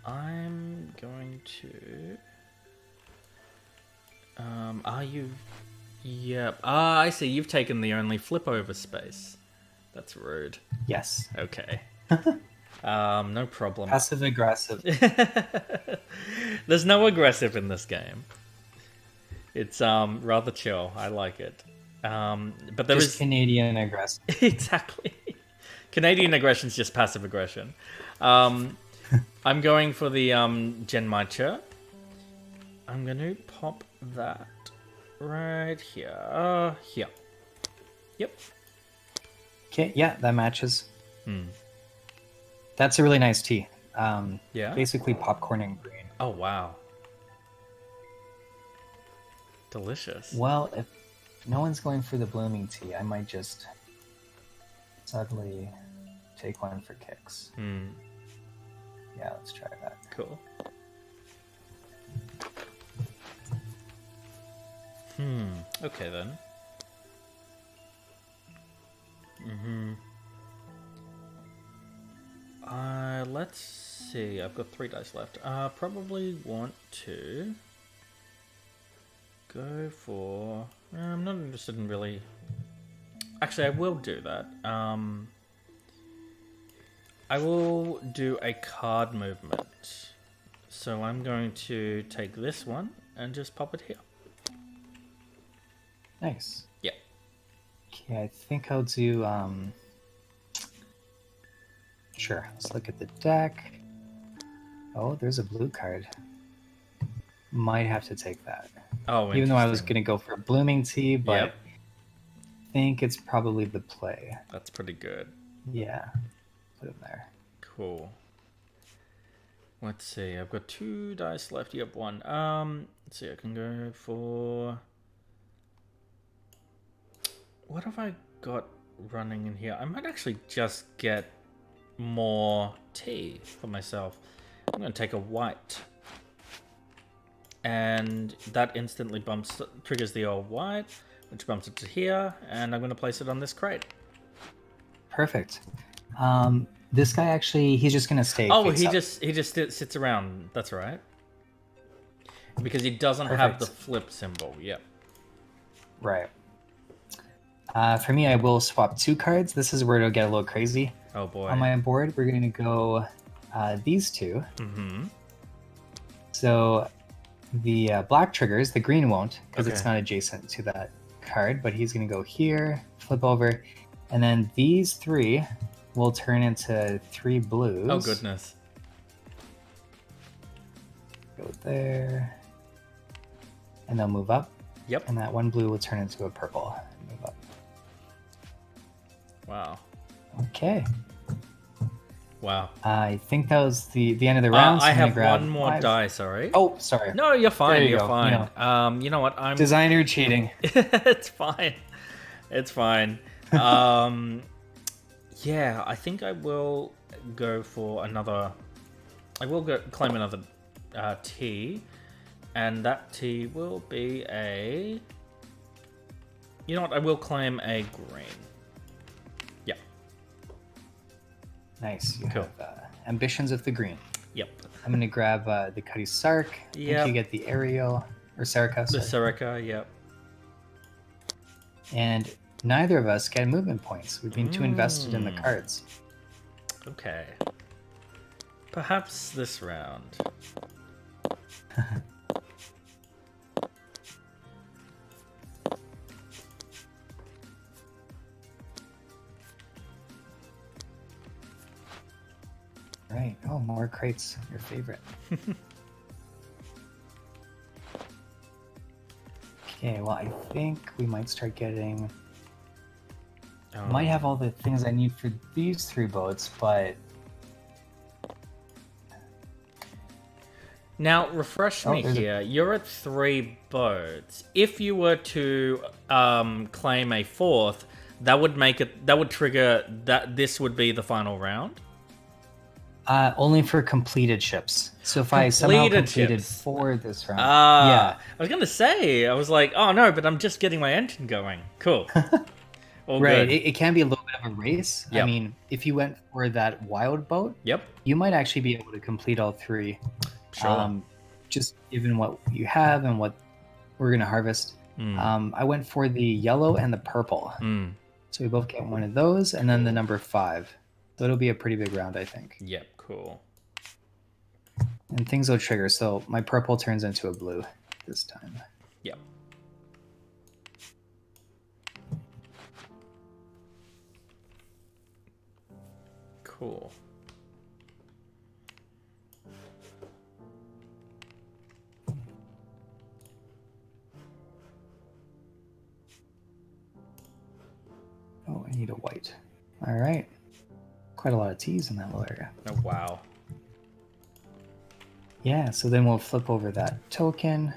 I'm going to... are you... Yep. Ah, I see. You've taken the only flip over space. That's rude. Yes. Okay. No problem. Passive aggressive. There's no aggressive in this game. It's rather chill. I like it. But there is Canadian aggressive. Exactly. Canadian aggression is just passive aggression. I'm going for the Gen Matcha. I'm going to pop that right here. Here. Yep. Okay, yeah, that matches. That's a really nice tea. Yeah. Basically popcorn and green. Oh, wow. Delicious. Well, if no one's going for the blooming tea, I might just suddenly take one for kicks. Yeah, let's try that. Cool. Okay then. Let's see. I've got 3 dice left. Probably want to go for... I'm not interested in really... Actually, I will do that. I will do a card movement. So I'm going to take this one and just pop it here. Nice. Yeah. Okay, I think I'll do... Sure, let's look at the deck. Oh, there's a blue card. Might have to take that. Oh, even though I was going to go for a blooming tea, but Yep. I think it's probably the play. That's pretty good. Yeah, put it there. Cool. Let's see. I've got 2 dice left. You have 1. Let's see. I can go for... What have I got running in here? I might actually just get more tea for myself. I'm going to take a white. And that instantly triggers the old white, which bumps it to here, and I'm going to place it on this crate. Perfect. This guy actually, he's just going to stay. Oh, he just sits around. That's right. Because he doesn't have the flip symbol. Yep. Right. For me, I will swap 2 cards. This is where it'll get a little crazy. Oh boy. On my board, we're going to go these 2. So the black triggers, the green won't, because it's Okay. not adjacent to that card, but he's going to go here, flip over, and then these 3 will turn into 3 blues. Oh, goodness. Go there. And they'll move up. Yep. And that 1 blue will turn into a purple. Move up. Wow. Okay. Wow. I think that was the end of the round. So I I'm gonna have grab one more 5. die, sorry. Oh, sorry. No, you're fine. There you You're go. fine. You know what? I'm Designer cheating. It's fine. It's fine. Yeah, I think I will go for another. I will go claim another tea, and that tea will be a. You know what? I will claim a green. Yeah. Nice. You Cool. have Ambitions of the Green. Yep. I'm going to grab the Cuddy Sark. I Yep. think you get the Ariel, or Sarka. The Sorry. Serica. Yep. And neither of us get movement points. We've been too invested in the cards. Okay. Perhaps this round. Right. Oh, more crates. Your favorite. Okay, well, I think we might start getting... Might have all the things I need for these 3 boats, but... Now, refresh me here. You're at 3 boats. If you were to claim a 4th, that would make it. That would trigger that. This would be the final round. Only for completed ships. So if I somehow completed ships. 4 this round... Yeah. I was gonna say. I was like, oh no, but I'm just getting my engine going. Cool. All right, good. it can be a little bit of a race. Yep. I mean, if you went for that wild boat, Yep. you might actually be able to complete all 3. Sure. Just given what you have and what we're going to harvest. I went for the yellow and the purple. So we both get one of those, and then the number 5. So it'll be a pretty big round, I think. Yep. Cool. And things will trigger. So my purple turns into a blue this time. Yep. Cool. Oh, I need a white. All right. Quite a lot of T's in that little area. Oh, wow. Yeah, so then we'll flip over that token,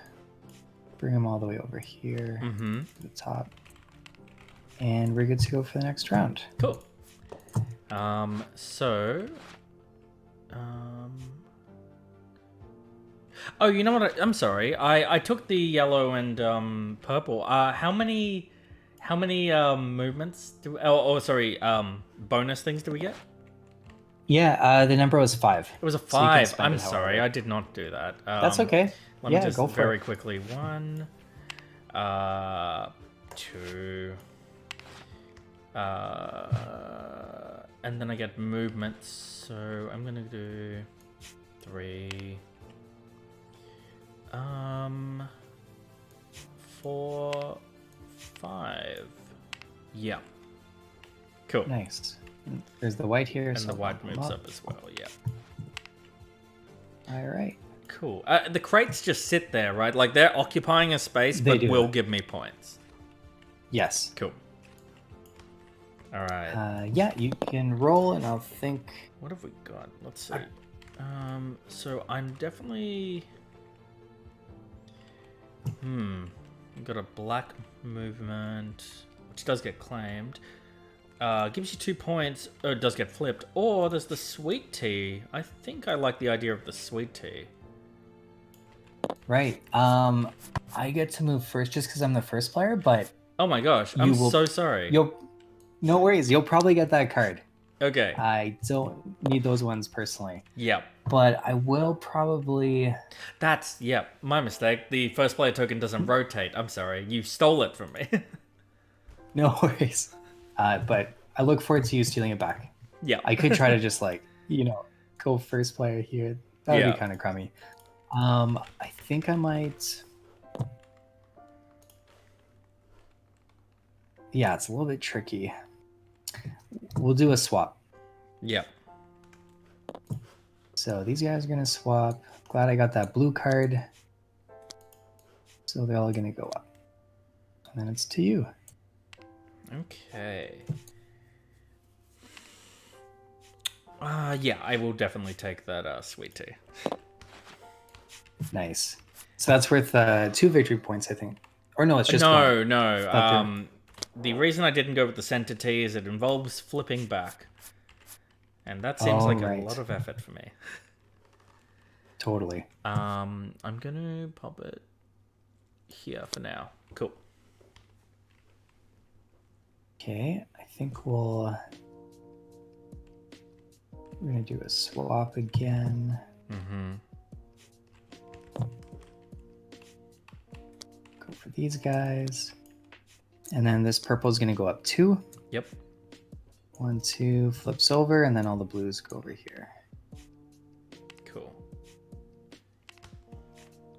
bring them all the way over here to the top, and we're good to go for the next round. Cool. Oh, you know what? I'm sorry. I took the yellow and purple. How many movements do? Bonus things do we get? Yeah, the number was 5. It was a So you can 5. spend I'm it sorry, however. I did not do that. That's okay. Let me Yeah, just go for very it. quickly. 1, 2, and then I get movements. So I'm gonna do 3, 4, 5. Yeah. Cool. Nice. There's the white here. And so the white bump them moves up as well. Yeah. All right. Cool. The crates just sit there, right? Like they're occupying a space, They but do. will give me points. Yes. Cool. All right. Yeah, you can roll, and I'll think. What have we got? Let's see. So I'm definitely. We've got a black movement, which does get claimed. Gives you 2 points. It does get flipped. Or there's the sweet tea. I think I like the idea of the sweet tea. Right. I get to move first just because I'm the first player, but Oh my gosh! I'm will- so sorry. no worries. You'll probably get that card. Okay. I don't need those ones personally, Yep. but I will probably. That's my mistake. The first player token doesn't rotate. I'm sorry. You stole it from me. No worries. But I look forward to you stealing it back. Yeah. I could try to just go first player here. That would Yeah. be kind of crummy. I think I might. Yeah, it's a little bit tricky. We'll do a swap. Yep. So these guys are gonna swap. Glad I got that blue card. So they're all gonna go up. And then it's to you. Okay. Yeah, I will definitely take that sweet tea. Nice. So that's worth 2 victory points, I think. Or no, it's just one. No. The reason I didn't go with the center tea is it involves flipping back. And that seems like a lot of effort for me. Totally. I'm gonna pop it here for now. Cool. Okay, I think we're gonna do a swap again. Mm-hmm. Go for these guys. And then this purple is gonna go up 2. Yep. 1, 2, flips over, and then all the blues go over here. Cool.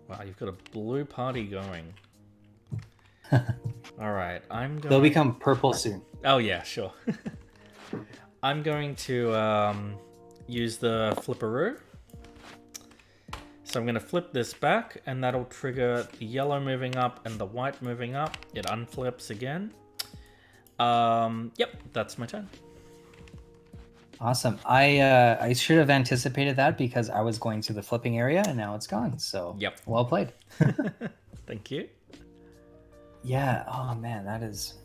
Wow, you've got a blue party going. All right, They'll become purple soon. Oh yeah, sure. I'm going to use the flipperoo. So I'm going to flip this back, and that'll trigger the yellow moving up and the white moving up. It unflips again. Yep, that's my turn. Awesome. I should have anticipated that because I was going to the flipping area, and now it's gone. So yep, well played. Thank you. Yeah. Oh man, it's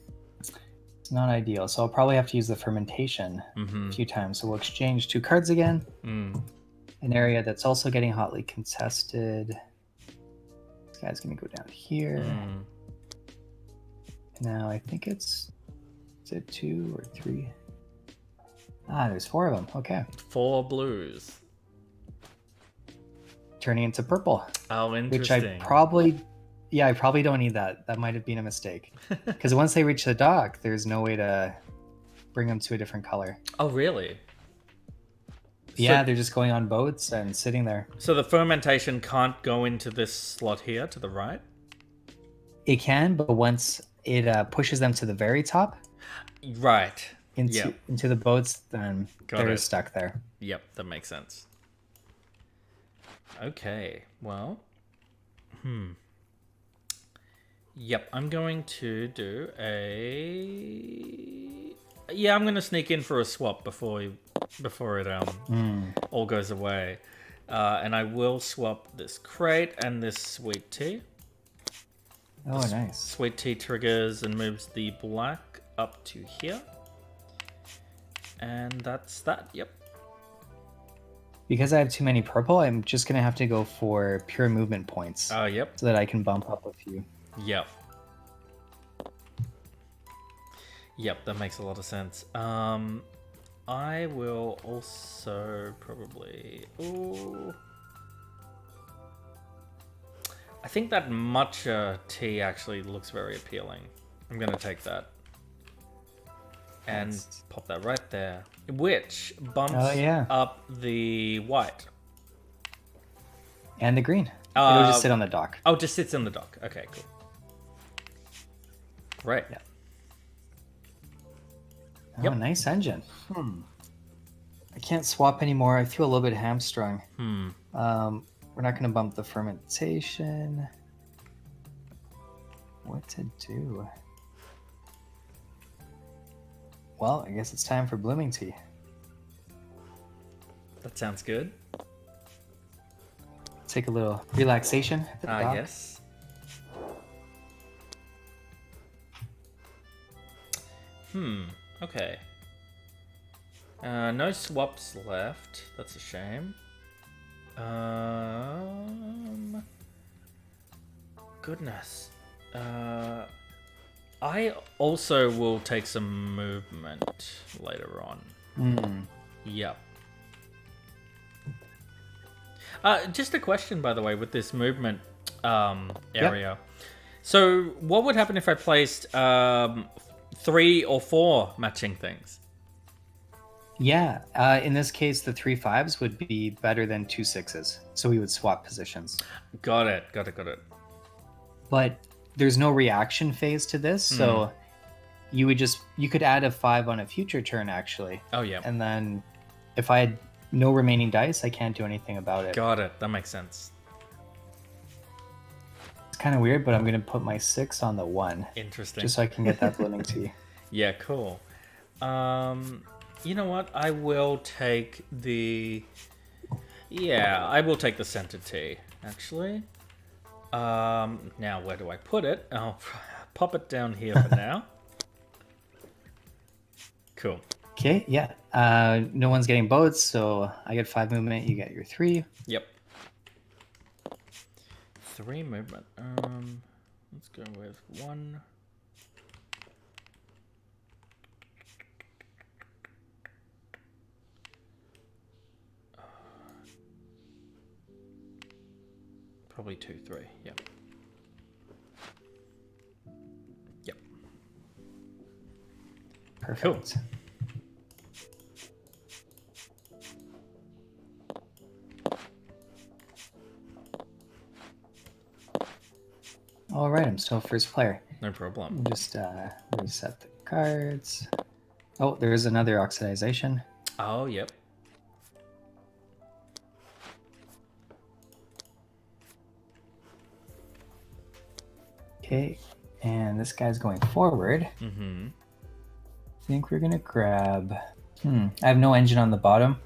not ideal. So I'll probably have to use the fermentation a few times. So we'll exchange 2 cards again. An area that's also getting hotly contested. This guy's gonna go down here. Now I think is it 2 or 3? There's 4 of them. Okay. 4 blues. Turning into purple. Oh, interesting. Which I probably don't need that. That might have been a mistake. Because once they reach the dock, there's no way to bring them to a different color. Oh, really? Yeah, they're just going on boats and sitting there. So the fermentation can't go into this slot here to the right? It can, but once it pushes them to the very top, right, into the boats, then they're stuck there. Yep, that makes sense. Okay, well, Yep, I'm going to do I'm going to sneak in for a swap before it all goes away. And I will swap this crate and this sweet tea. Oh, nice. Sweet tea triggers and moves the black up to here. And that's that, yep. Because I have too many purple, I'm just going to have to go for pure movement points. Oh, yep. So that I can bump up a few. Yep. Yep, that makes a lot of sense. I will also probably... Ooh. I think that matcha tea actually looks very appealing. I'm going to take that. And pop that right there. Which bumps up the white. And the green. It'll just sit on the dock. Oh, it just sits on the dock. Okay, cool. Great. Yeah. Oh, nice engine. I can't swap anymore. I feel a little bit hamstrung. We're not going to bump the fermentation. What to do? Well, I guess it's time for blooming tea. That sounds good. Take a little relaxation. Yes. Okay. No swaps left. That's a shame. Goodness. I also will take some movement later on. Yep. Just a question, by the way, with this movement area. So, what would happen if I placed 3 or 4 matching things? Yeah, in this case, the 3 5s would be better than 2 6s, so we would swap positions. Got it. Got it. Got it. But there's no reaction phase to this, so you could add a 5 on a future turn actually. Oh yeah. And then if I had no remaining dice, I can't do anything about it. Got it. That makes sense. It's kind of weird, but I'm going to put my 6 on the 1. Interesting. Just so I can get that blooming tea. Yeah, cool. You know what? I will take the... Yeah, I will take the center tea, actually. Now, where do I put it? I'll pop it down here for now. Cool. Okay, yeah. No one's getting boats, so I get 5 movement, you get your 3. Yep. 3 movement. Let's go with 1. Probably 2, 3. Yep. Yep. Perfect. Cool. All right, I'm still first player. No problem. Just reset the cards. Oh, there is another oxidization. Oh, yep. Okay, and this guy's going forward. Mm-hmm. I think we're gonna grab. I have no engine on the bottom.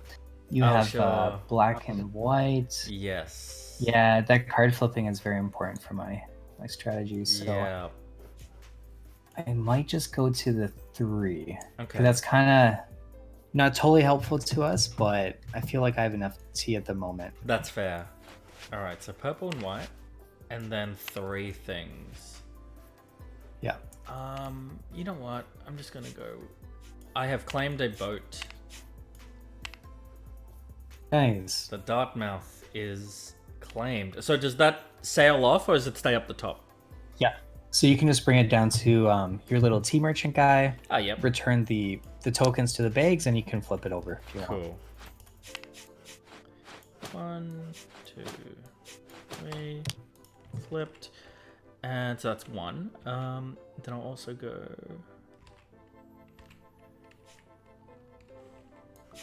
You have sure. black and white. Yes. Yeah, that card flipping is very important for my strategy. So Yeah. I might just go to the 3. Okay. That's kind of not totally helpful to us, but I feel like I have enough tea at the moment. That's fair. All right, so purple and white, and then 3 things. Yeah. You know what? I'm just gonna go. I have claimed a boat. Nice. The Dartmouth is claimed. So does that sail off, or does it stay up the top? Yeah. So you can just bring it down to your little tea merchant guy. Ah, yep. Return the tokens to the bags, and you can flip it over if you want. Cool. 1, 2, 3, flipped, and so that's 1. Then I'll also go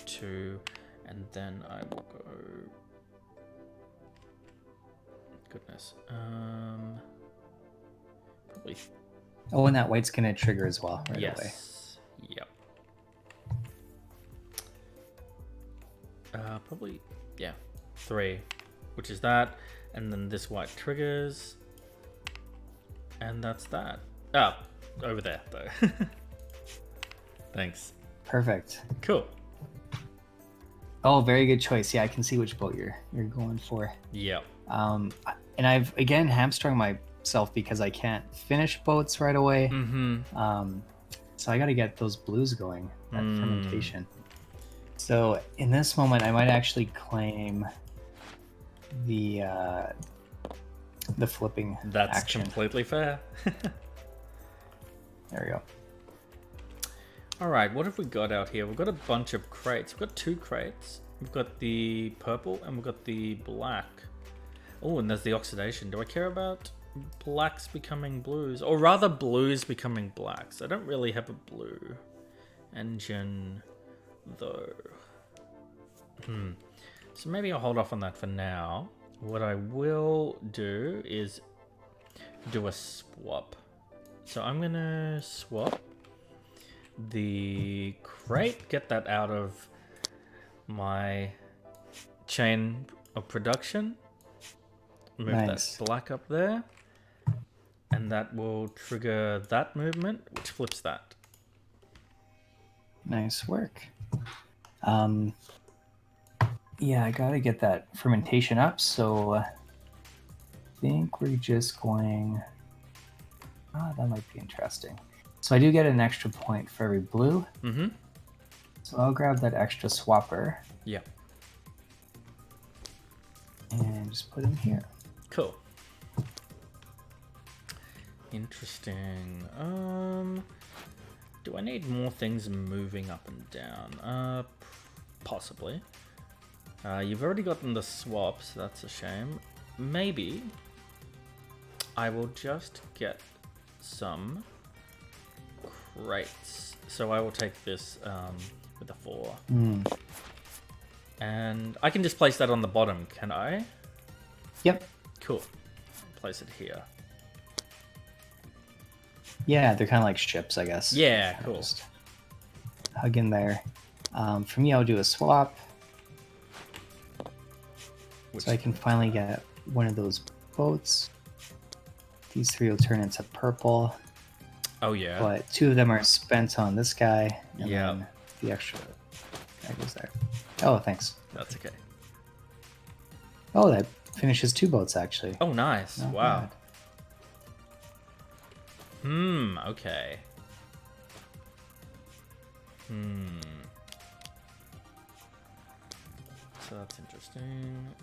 2, and then I will go. Goodness. Probably. Oh, and that white's gonna trigger as well right away. Yes. Yep. Probably, yeah, 3, which is that, and then this white triggers, and that's that. Ah, over there though. Thanks. Perfect. Cool. Oh, very good choice. Yeah, I can see which boat you're going for. Yep. And I've again hamstrung myself because I can't finish boats right away. Mm-hmm. So I got to get those blues going at fermentation. So in this moment, I might actually claim the flipping That's action. completely fair. There we go. All right, what have we got out here? We've got a bunch of crates. We've got 2 crates. We've got the purple and we've got the black. Oh, and there's the oxidation. Do I care about blacks becoming blues? Or rather, blues becoming blacks. I don't really have a blue engine, though. So maybe I'll hold off on that for now. What I will do is do a swap. So I'm going to swap the crate, get that out of my chain of production, move Nice. that black up there, and that will trigger that movement, which flips that. Nice work. Yeah, I gotta get that fermentation up, so I think we're just going... that might be interesting. So I do get an extra point for every blue. Mm-hmm. So I'll grab that extra swapper. Yeah. And just put him here. Cool. Interesting. Do I need more things moving up and down? Possibly. You've already gotten the swaps, that's a shame. Maybe I will just get some crates. So I will take this with a 4. And I can just place that on the bottom, can I? Yep. Cool. Place it here. Yeah, they're kind of like ships, I guess. Yeah, cool. Just hug in there. For me, I'll do a swap. So I can finally get one of those boats. These 3 will turn into purple. Oh, yeah. But 2 of them are spent on this guy. And Yeah. then the extra guy goes there. Oh, thanks. That's okay. Oh, that finishes 2 boats, actually. Oh, nice. Not Wow. bad. Okay. So that's interesting.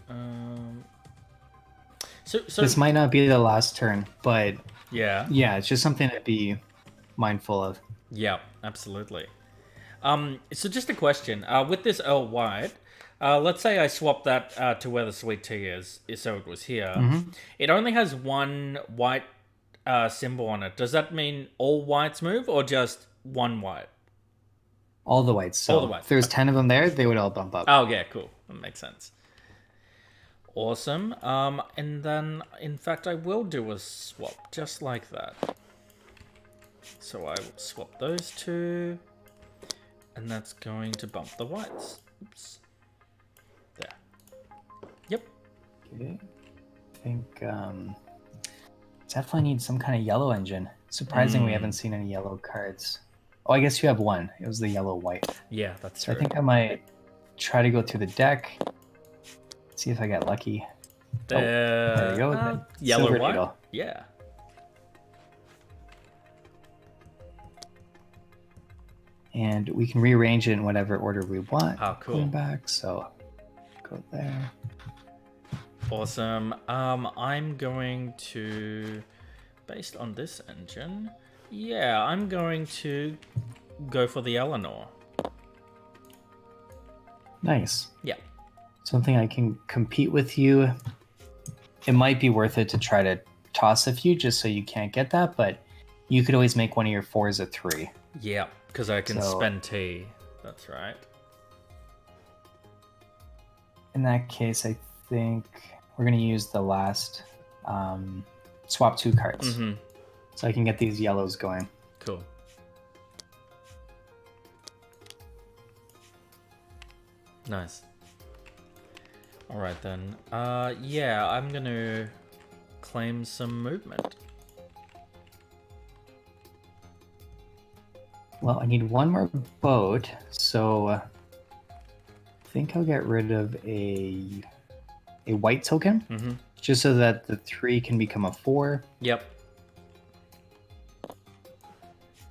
So This might not be the last turn, but yeah. yeah, it's just something to be mindful of. Yeah, absolutely. So just a question. With this Earl White, let's say I swap that to where the sweet tea is, so it was here. It only has one white symbol on it. Does that mean all whites move, or just one white? All the whites. So All the whites. if there's 10 of them there, they would all bump up. Oh, yeah, cool. That makes sense. Awesome. And then, in fact, I will do a swap, just like that. So I will swap those 2. And that's going to bump the whites. Oops. There. Yep. Okay. I think definitely need some kind of yellow engine. Surprising we haven't seen any yellow cards. Oh, I guess you have one. It was the yellow-white. Yeah, that's So true. I think I might try to go through the deck. See if I get lucky. There we go. Yellow Silver white? needle. Yeah. And we can rearrange it in whatever order we want. Oh, cool. Going back, so go there. Awesome. I'm going to, based on this engine, yeah, I'm going to go for the Eleanor. Nice. Yeah. Something I can compete with you. It might be worth it to try to toss a few just so you can't get that, but you could always make one of your 4s a 3. Yeah, because I can spend tea. That's right. In that case, I think we're going to use the last swap 2 cards. So I can get these yellows going. Cool. Nice. All right then. Yeah, I'm going to claim some movement. Well, I need one more boat, so I think I'll get rid of a white token, just so that the 3 can become a 4. Yep.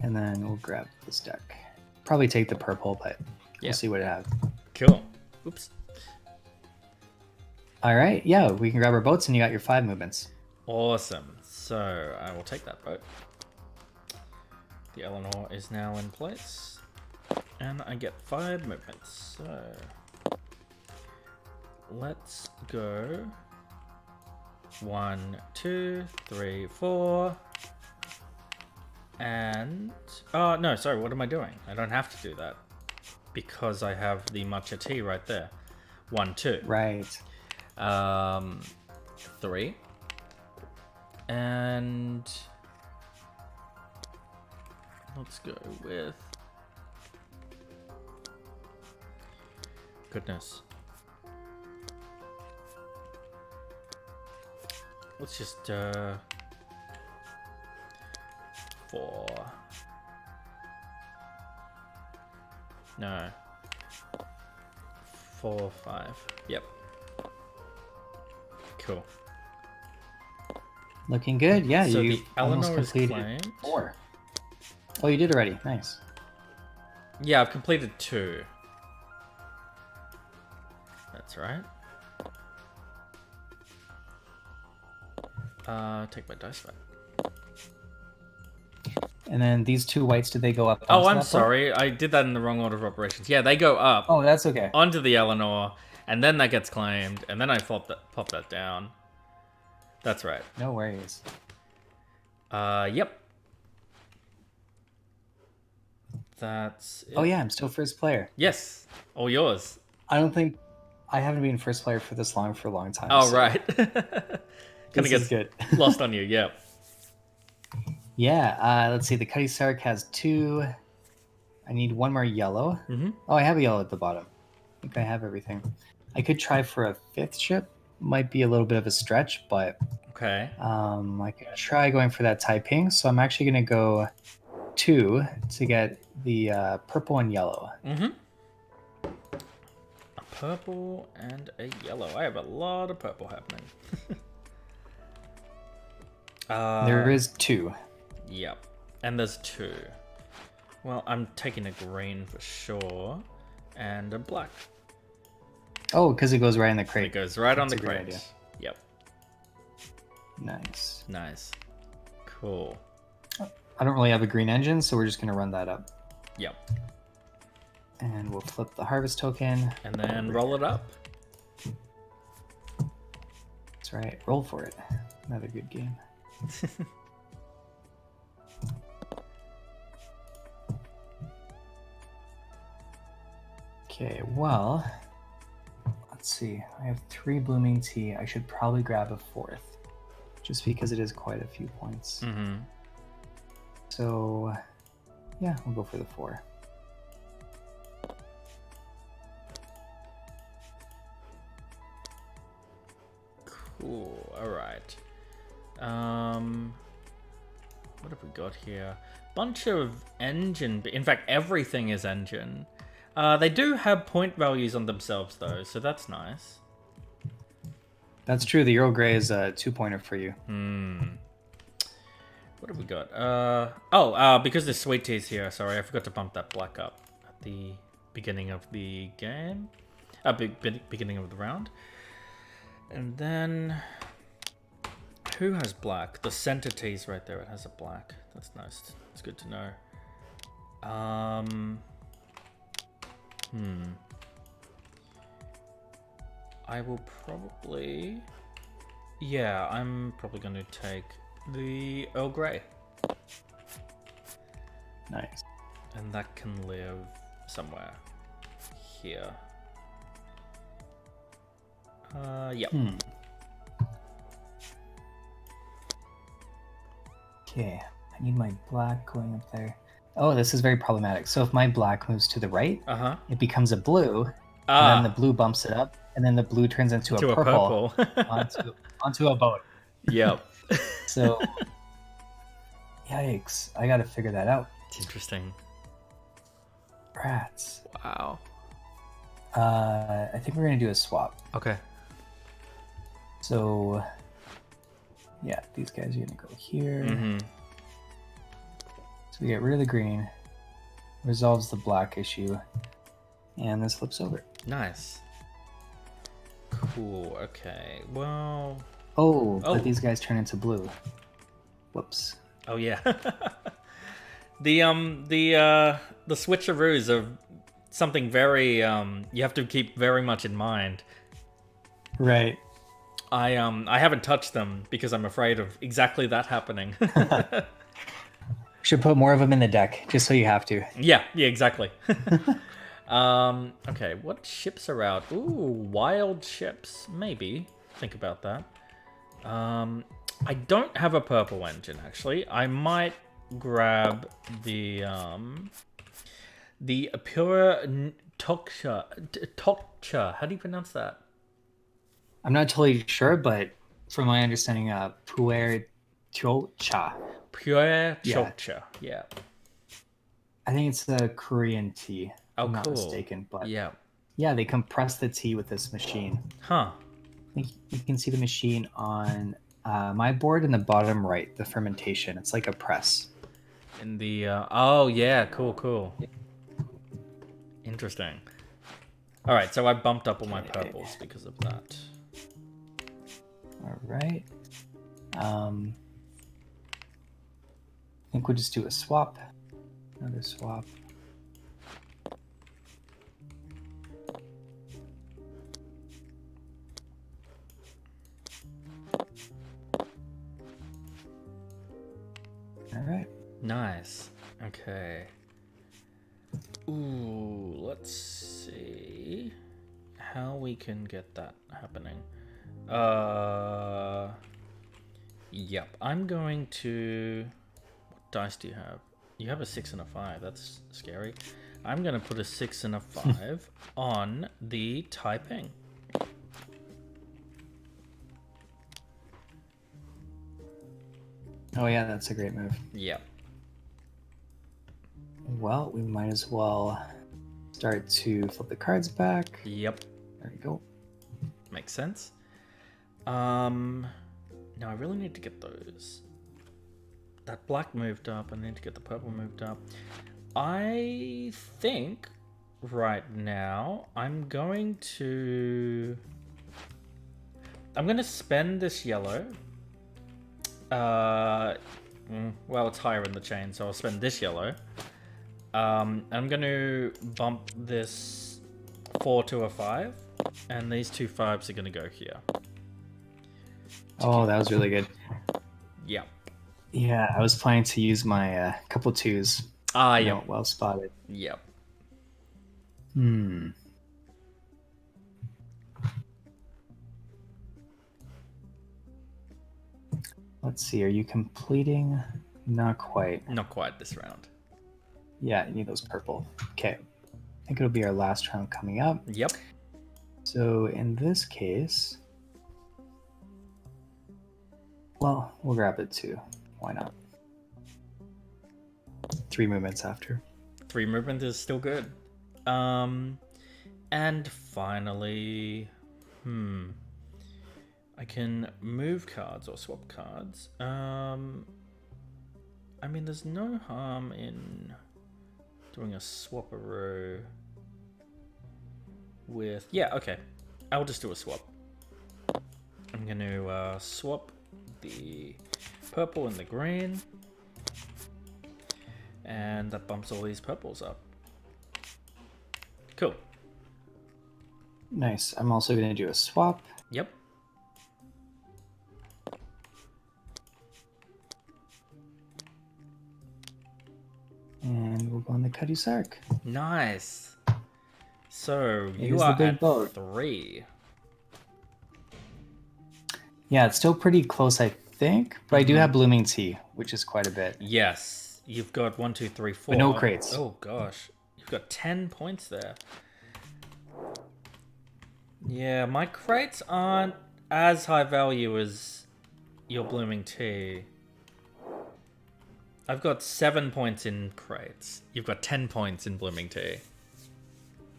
And then we'll grab this deck. Probably take the purple, but we'll see what it has. Cool. Oops. All right, yeah, we can grab our boats, and you got your 5 movements. Awesome. So I will take that boat. The Eleanor is now in place. And I get 5 movements. So let's go 1, 2, 3, 4. And oh no, sorry, what am I doing? I don't have to do that because I have the matcha tea right there. 1, 2. Right. 3. And let's go with, goodness. Let's just 4. No. 4, 5. Yep. Cool. Looking good. Yeah, So you the almost Eleanor is completed claimed. 4. Oh, you did already. Nice. Yeah, I've completed 2. That's right. Take my dice back. And then these 2 whites, do they go up? Oh, Onto I'm that boat? sorry. I did that in the wrong order of operations. Yeah, they go up Oh, that's okay. onto the Eleanor, and then that gets claimed, and then I pop that down. That's right. No worries. Yep. That's it. Oh yeah, I'm still first player. Yes. All yours. I haven't been first player for this long for a long time. Oh, so right. Kind of this is gets good. lost on you, yep. Yeah, let's see. The Cutty Sark has 2. I need 1 more yellow. Mm-hmm. Oh, I have a yellow at the bottom. I think I have everything. I could try for a 5th ship. Might be a little bit of a stretch, but Okay. I could try going for that Taiping. So I'm actually going to go 2 to get the purple and yellow. Mm-hmm. A purple and a yellow. I have a lot of purple happening. There is 2. Yep. And there's 2. Well, I'm taking a green for sure. And a black. Oh, because it goes right in the crate. It goes right on the That's a great crate. idea. Yep. Nice. Nice. Cool. I don't really have a green engine, so we're just going to run that up. Yep. And we'll flip the harvest token. And then roll it up. That's right. Roll for it. Another good game. Okay, well, let's see. I have 3 blooming tea. I should probably grab a 4th, just because it is quite a few points. Mm-hmm. So, yeah, we'll go for the 4. Cool. All right. What have we got here? Bunch of engine. In fact, everything is engine. They do have point values on themselves though, so that's nice. That's true. The Earl Grey is a 2-pointer for you. What have we got? Because there's sweet teas here. Sorry, I forgot to bump that black up at the beginning of the game. Beginning of the round. And then, who has black? The center tea's right there. It has a black. That's nice. It's good to know. I will probably... Yeah, I'm probably going to take the Earl Grey. Nice. And that can live somewhere here. Yep. Okay, I need my black going up there. Oh, this is very problematic. So if my black moves to the right, it becomes a blue, and then the blue bumps it up, and then the blue turns into a purple, onto a boat. Yep. So, yikes! I got to figure that out. It's interesting. Rats. Wow. I think we're gonna do a swap. Okay. So, yeah, these guys are gonna go here. So we get rid of the green, resolves the black issue, and this flips over. Nice. Cool. Okay. Well. But these guys turn into blue. Whoops. Oh yeah. the switcheroos are something very you have to keep very much in mind. Right. I haven't touched them because I'm afraid of exactly that happening. Should put more of them in the deck, just so you have to. Yeah, exactly. Okay, what ships are out? Ooh, wild ships. Maybe. Think about that. I don't have a purple engine, actually. I might grab the pure Tokcha. How do you pronounce that? I'm not totally sure, but from my understanding, Puer Chocha. Pure Tokcha, yeah. I think it's the Korean tea. Oh, I'm not cool. mistaken, but yeah, they compress the tea with this machine. Huh. I think you can see the machine on my board in the bottom right, the fermentation. It's like a press. In the oh yeah, cool. Interesting. All right, so I bumped up all my purples because of that. All right. think we'll just do a swap. Another swap. All right. Nice. Okay. Ooh, let's see how we can get that happening. Yep. I'm going to. What dice do you have? You have a 6 and a 5. That's scary. I'm gonna put a 6 and a 5 on the typing. Oh yeah, that's a great move. Yep. Well, we might as well start to flip the cards back. Yep. There we go. Makes sense. Now I really need to get those. That black moved up. I need to get the purple moved up. I think right now I'm going to spend this yellow. Well, it's higher in the chain, so I'll spend this yellow. I'm going to bump this 4 to a 5, and these 2 5s are going to go here. Oh, that was really good. Yep. Yeah, I was planning to use my couple 2s. Yep. Well spotted. Yep. Let's see, are you completing? Not quite. Not quite this round. Yeah, you need those purple. Okay. I think it'll be our last round coming up. Yep. So in this case, well, we'll grab it too. Why not? 3 movements after. 3 movement is still good. And finally, I can move cards or swap cards. I mean, there's no harm in doing a swapperoo with... Yeah, okay. I'll just do a swap. I'm going to swap the purple and the green. And that bumps all these purples up. Cool. Nice. I'm also going to do a swap. Yep. And we'll go on the Cuddy Sark. Nice. So It you is are the big at boat. 3. Yeah, it's still pretty close, I think. But I do have blooming tea, which is quite a bit. Yes. You've got 1, 2, 3, 4. But no crates. Oh gosh. You've got 10 points there. Yeah, my crates aren't as high value as your blooming tea. I've got 7 points in crates. You've got 10 points in blooming tea.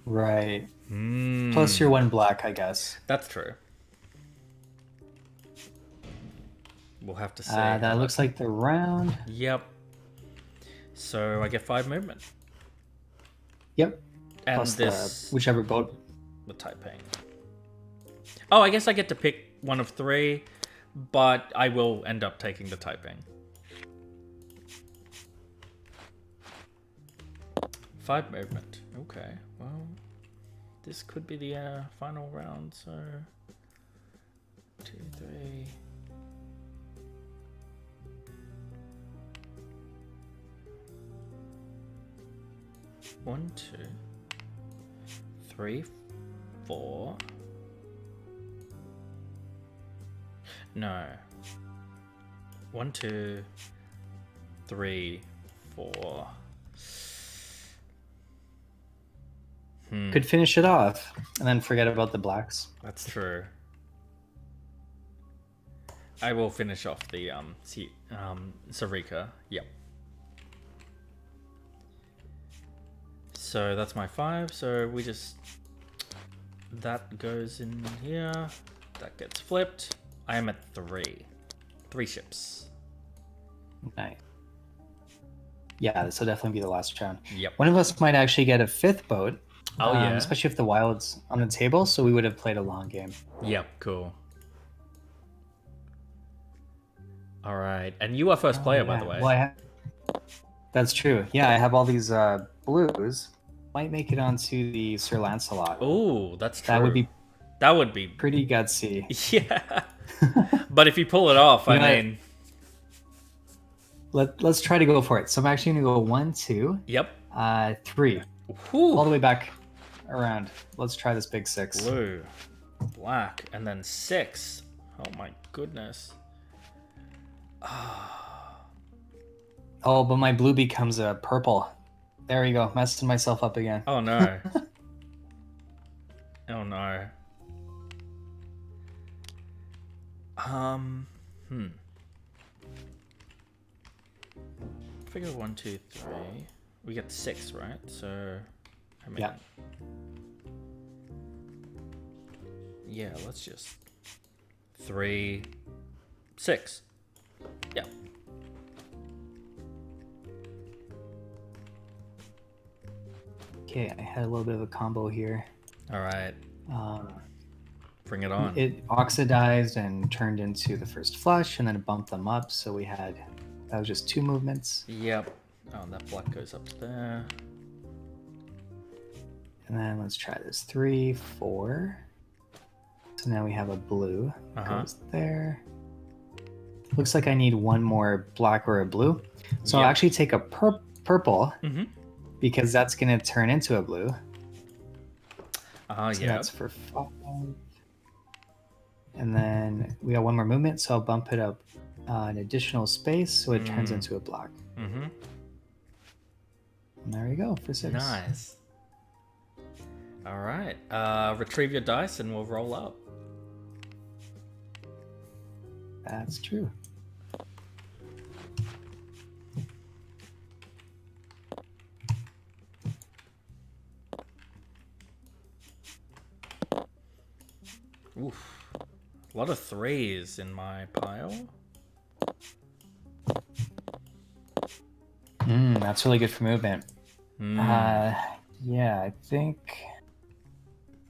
Right. Plus your 1 black, I guess. That's true. We'll have to see. That looks like the round. Yep. So I get 5 movement. Yep. And Plus this... whichever boat. The typing. Oh, I guess I get to pick one of 3, but I will end up taking the typing. 5 movement. Okay, well, this could be the final round, so... 2, 3... 1, 2, 3, 4. No. 1, 2, 3, 4. Could finish it off and then forget about the blacks. That's true. I will finish off the Sarika. Yep. So that's my 5. So we just... That goes in here. That gets flipped. I am at 3. 3 ships. Nice. Yeah, this will definitely be the last round. Yep. One of us might actually get a 5th boat. Oh, yeah. Especially if the wild's on the table, so we would have played a long game. Yep, cool. All right. And you are first player, by the way. Well, That's true. Yeah, I have all these blues. Might make it onto the Sir Lancelot. Oh, that's true. That would be That would be pretty gutsy. yeah. But if you pull it off, You I know what? mean, Let's try to go for it. So I'm actually gonna go 1, 2, yep. 3, Whew. all the way back around. Let's try this big 6. Blue, black, and then 6. Oh my goodness. Oh, but my blue becomes a purple. There we go, messing myself up again. Oh no. Oh no. Figure 1, 2, 3. We get 6, right? So, I mean, Yeah. Yeah, let's just 3, 6. Yeah. Okay, I had a little bit of a combo here. All right. Um, Bring it on. It oxidized and turned into the first flush, and then it bumped them up. So that was just 2 movements. Yep. Oh, that black goes up there. And then let's try this 3, 4. So now we have a blue. Goes there. Looks like I need one more black or a blue. So I'll actually take a purple because that's going to turn into a blue. So yeah. that's for 5. And then we got one more movement, so I'll bump it up an additional space so it turns into a black. And there we go for 6. Nice. All right. Retrieve your dice and we'll roll up. That's true. Oof. A lot of 3s in my pile. That's really good for movement. Yeah, I think...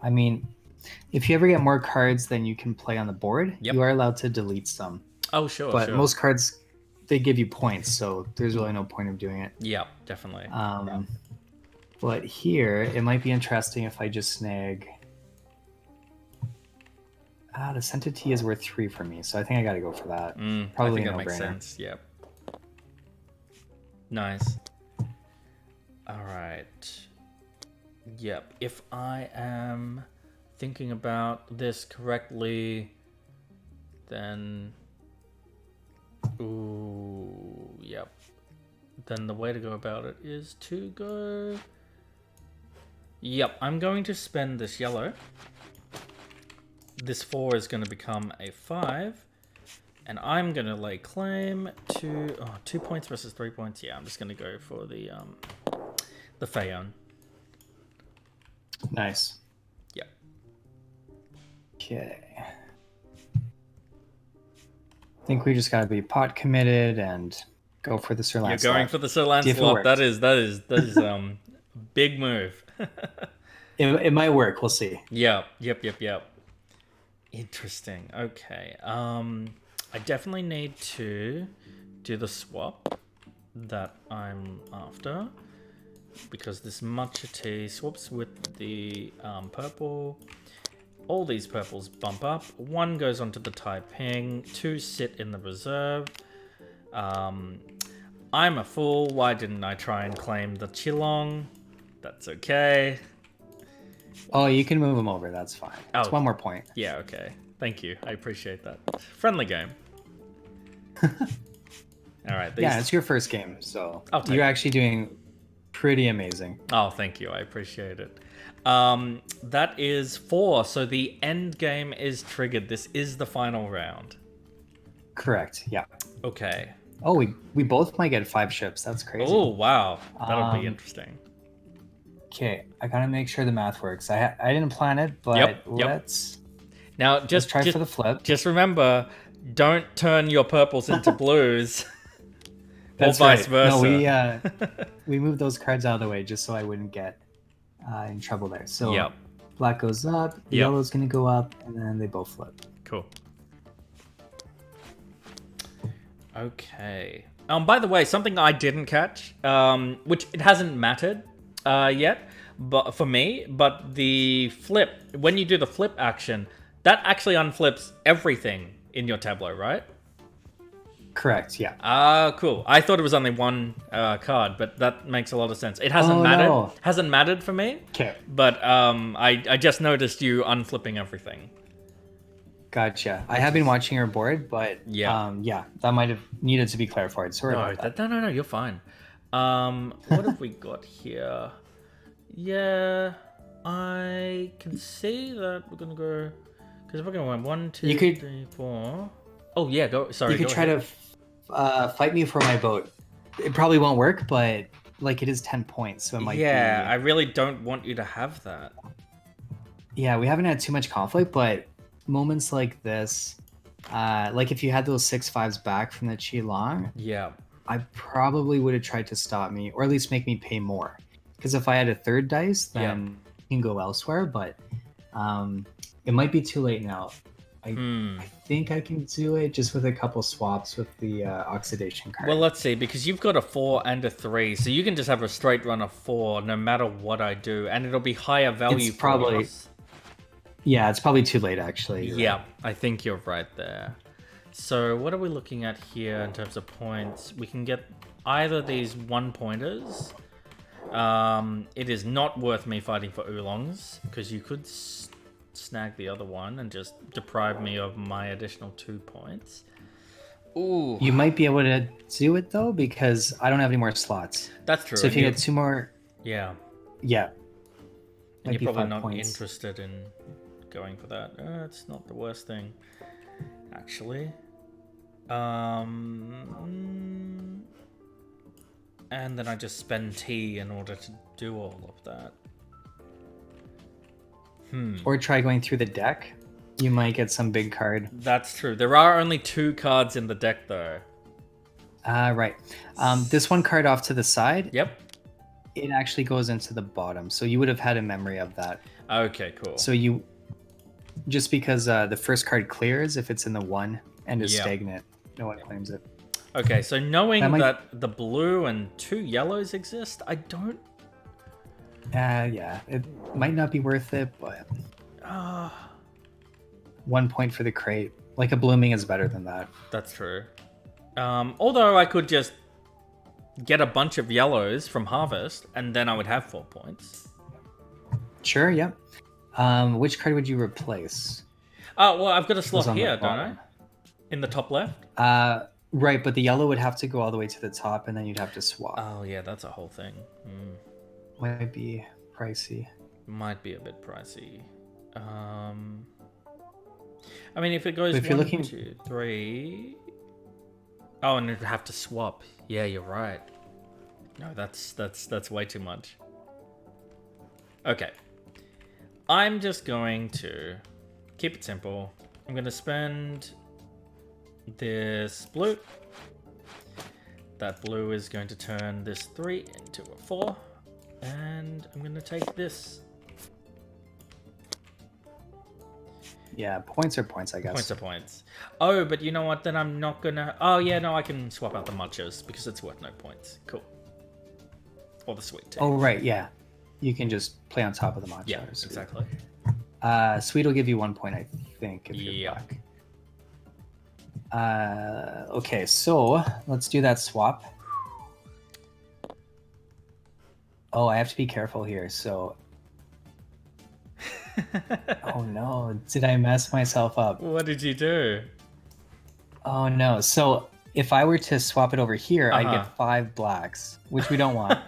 I mean, if you ever get more cards than you can play on the board, you are allowed to delete some. Oh, sure, But sure. most cards, they give you points, so there's really no point of doing it. Yeah, definitely. But here, it might be interesting if I just snag... the scented tea is worth 3 for me, so I think I gotta go for that. Probably I think a that makes no-brainer. sense. Yep. Nice. All right. Yep. If I am thinking about this correctly, then... Ooh, yep. Then the way to go about it is to go... Yep, I'm going to spend this yellow. This 4 is going to become a 5. And I'm going to lay claim to... Oh, 2 points versus 3 points. Yeah, I'm just going to go for the Phaon. Nice. Yep. Okay. I think we just gotta be pot committed and go for the Sir Lancelot. You're going for the Sir Lancelot. That is big move. It might work. We'll see. Yep. Interesting. Okay. I definitely need to do the swap that I'm after, because this matcha tea swaps with the purple. All these purples bump up. 1 goes onto the Taiping. 2 sit in the reserve. I'm a fool. Why didn't I try and claim the Qilong? That's okay. Oh, you can move them over. That's fine. Oh. It's 1 more point. Yeah, okay. Thank you. I appreciate that. Friendly game. All right. Yeah, it's your first game, so take you're it. actually doing pretty amazing. Oh, thank you. I appreciate it. That is 4, so the end game is triggered. This is the final round. Correct. Yeah. Okay. Oh, we both might get 5 ships. That's crazy. Oh, wow. That'll be interesting. Okay, I gotta make sure the math works. I didn't plan it, but let's just try for the flip. Just remember, don't turn your purples into blues. That's or vice versa. No, we moved those cards out of the way just so I wouldn't get in trouble there. So black goes up, yellow's gonna go up, and then they both flip. Cool. Okay. By the way, something I didn't catch, which it hasn't mattered yet, but for me, but the flip, when you do the flip action, that actually unflips everything in your tableau, right? Correct. Yeah. Ah, cool. I thought it was only one card, but that makes a lot of sense. It hasn't Oh, mattered. no. Hasn't mattered for me. Okay. But I just noticed you unflipping everything. Gotcha. I have been watching your board, but Yeah. yeah, that might have needed to be clarified. Sorry about that. No, you're fine. What have we got here? Yeah, I can see that we're gonna go because we're gonna win 1, 2, You could- 3, 4. Oh yeah, go. Sorry, You could go try ahead. to fight me for my vote. It probably won't work, but like it is 10 points, so it might Yeah, be. I really don't want you to have that. Yeah, we haven't had too much conflict, but moments like this, like if you had those 6/5s back from the Qi Long, Yeah, I probably would have tried to stop me or at least make me pay more. Because if I had a third dice, then you can go elsewhere, but it might be too late now. I think I can do it just with a couple swaps with the oxidation card. well, let's see, because you've got a 4 and a 3, so you can just have a straight run of 4 no matter what I do, and it'll be higher value It's for probably- us. Yeah, it's probably too late actually. You're Yeah, right. I think you're right there. So what are we looking at here in terms of points? We can get either these 1-pointers. It is not worth me fighting for oolongs, because you could snag the other one and just deprive me of my additional 2 points. Ooh, You might be able to do it though because I don't have any more slots. that's true. So if you get 2 more, yeah, yeah. and Might you're be probably 5 not points. interested in going for that. It's not the worst thing, actually. And then I just spend tea in order to do all of that. Or try going through the deck. You might get some big card. That's true. There are only 2 cards in the deck, though. Right. This one card off to the side, Yep. it actually goes into the bottom. So you would have had a memory of that. Okay, cool. So you, just because the first card clears if it's in the 1 and is Yeah. stagnant, no one claims it. Okay, so knowing That might- that the blue and 2 yellows exist, I don't... Yeah, it might not be worth it, but 1 point for the crate. Like a blooming is better than that. That's true. Although I could just get a bunch of yellows from Harvest, and then I would have 4 points. Sure, yep. Which card would you replace? Oh, well, I've got a Goes slot on the here, don't I? bottom. In the top left? Right, but the yellow would have to go all the way to the top, and then you'd have to swap. Oh, yeah, that's a whole thing. Might be pricey. Might be a bit pricey. I mean, if it goes But if you're 1, looking- 2, 3... Oh, and it'd have to swap. Yeah, you're right. No, that's way too much. Okay. I'm just going to keep it simple. I'm going to spend this blue. That blue is going to turn this 3 into a 4. And I'm going to take this. Yeah, points are points, I guess. Points are points. Oh, but you know what? Then I'm not gonna... Oh, yeah, no, I can swap out the matchas because it's worth no points. Cool. Or the sweet tea. Oh, right, yeah. You can just play on top of the matcha. yeah, or sweet. exactly. Sweet will give you 1 point, I think, if you're Yeah. black. Okay, so let's do that swap. Oh, I have to be careful here, so... Oh no, did I mess myself up? What did you do? Oh no, so if I were to swap it over here, I Uh-huh. get 5 blacks, which we don't want.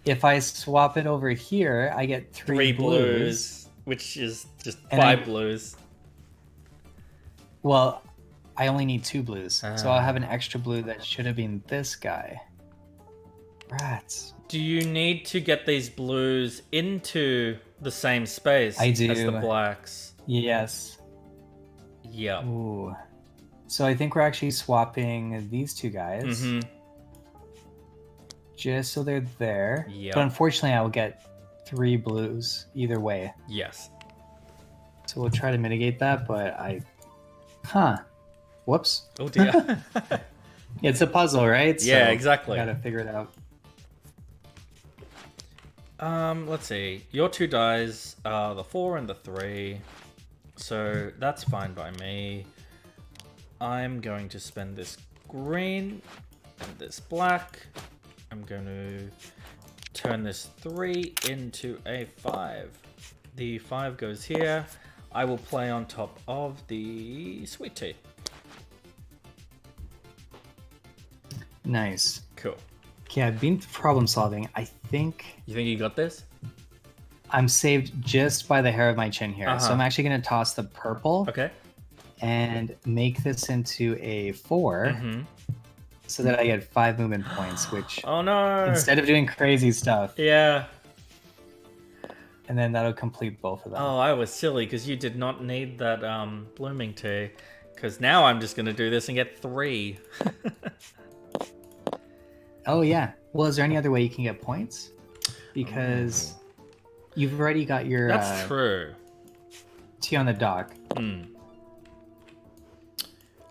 If I swap it over here, I get 3 3 blues, which is just And 5 I- blues. Well, I only need 2 blues, so I'll have an Ah. extra blue that should have been this guy. Rats. Do you need to get these blues into the same space I as the do. blacks? Yes. Yeah. Ooh. So I think we're actually swapping these 2 guys. Mm-hmm. Just so they're there. Yep. But unfortunately, I will get 3 blues either way. Yes. So we'll try to mitigate that, but Huh. Whoops. Oh dear. It's a puzzle, right? Yeah, So exactly. I gotta figure it out. Let's see. Your two dies are the 4 and the 3. So that's fine by me. I'm going to spend this green and this black. I'm going to turn this 3 into a 5. The 5 goes here. I will play on top of the sweet tea. Nice. Cool. Okay, I've been problem solving. I think You think you got this? I'm saved just by the hair of my chin here. So I'm actually going to toss the purple Okay. and make this into a 4 so that I get 5 movement points, which Oh no! instead of doing crazy stuff, Yeah. and then that'll complete both of them. Oh, I was silly because you did not need that blooming tea. Because now I'm just going to do this and get 3. Oh yeah. Well, is there any other way you can get points? Because you've already got your That's true. tea on the dock.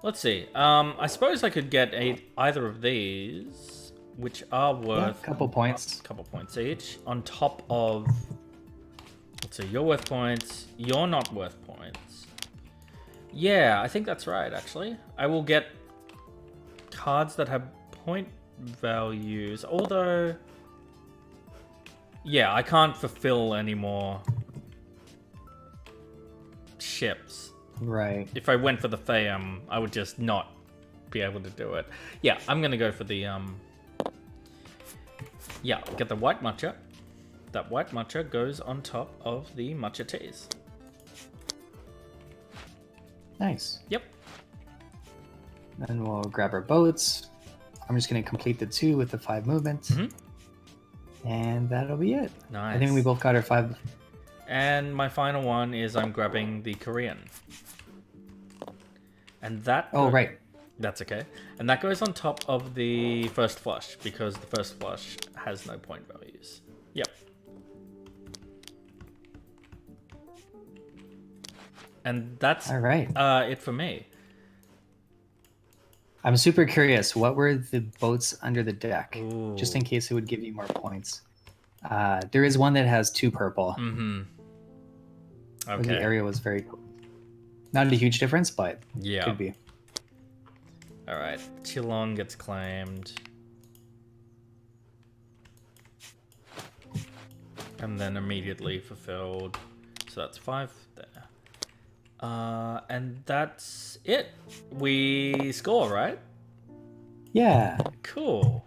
Let's see. I suppose I could get either of these, which are worth a couple points. A couple points each, on top of. Let's see. You're worth points. You're not worth points. Yeah, I think that's right. Actually, I will get cards that have point values. Although, yeah, I can't fulfill any more ships. Right. If I went for the Fayum, I would just not be able to do it. Yeah, I'm gonna go for the yeah, get the white matcha. That white matcha goes on top of the matcha teas. Nice. Yep. Then we'll grab our boats. I'm just going to complete the 2 with the 5 movements. And that'll be it. Nice. I think we both got our 5. And my final one is I'm grabbing the Korean. And that... Oh, right. That's okay. And that goes on top of the first flush, because the first flush has no point values. Yep. And that's all right. It for me. I'm super curious. What were the boats under the deck? Ooh. Just in case it would give you more points. There is one that has 2 purple. Okay. The area was very cool. Not a huge difference, but yeah, could be. All right. Chilon gets claimed. And then immediately fulfilled. So that's 5 there. And that's it. We score, right? Yeah. Cool.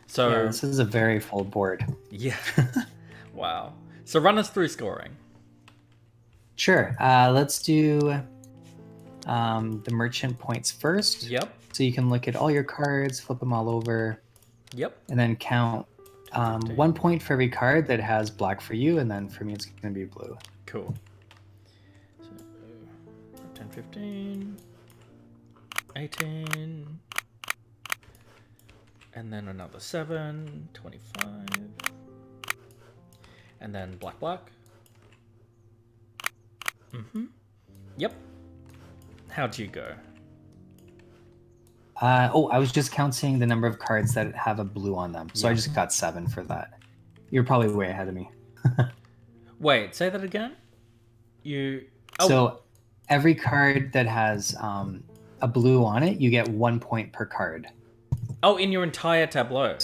So yeah, this is a very full board. Yeah. Wow. So run us through scoring. Sure. Let's do the merchant points first. Yep. So you can look at all your cards, flip them all over. Yep. And then count 1 point for every card that has black for you, and then for me it's going to be blue. Cool. So 10, 15, 18, and then another 7, 25, and then black, black. Yep. How'd you go? I was just counting the number of cards that have a blue on them. So I just got 7 for that. You're probably way ahead of me. Wait, say that again? So every card that has a blue on it, you get 1 point per card. Oh, in your entire tableau.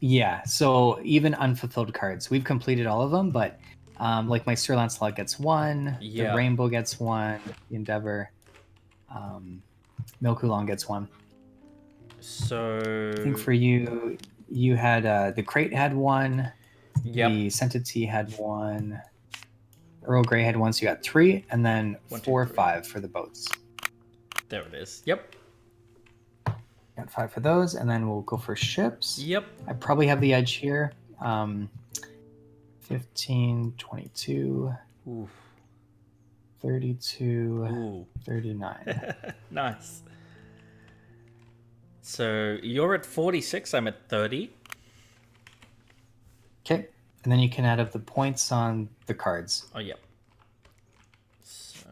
Yeah, so even unfulfilled cards. We've completed all of them, but like my Sir Lancelot gets 1, the Rainbow gets 1, the Endeavor, Milk Oolong gets 1. So I think for you, you had the Crate had 1, the Scented Tea had 1, Earl Grey had 1, so you got 3, and then 4, 5 for the boats. There it is. Yep. Got 5 for those, and then we'll go for ships. Yep. I probably have the edge here. 15, 22, Ooh. 32, Ooh. 39. Nice. So you're at 46, I'm at 30. Okay, and then you can add up the points on the cards. Oh, yep. So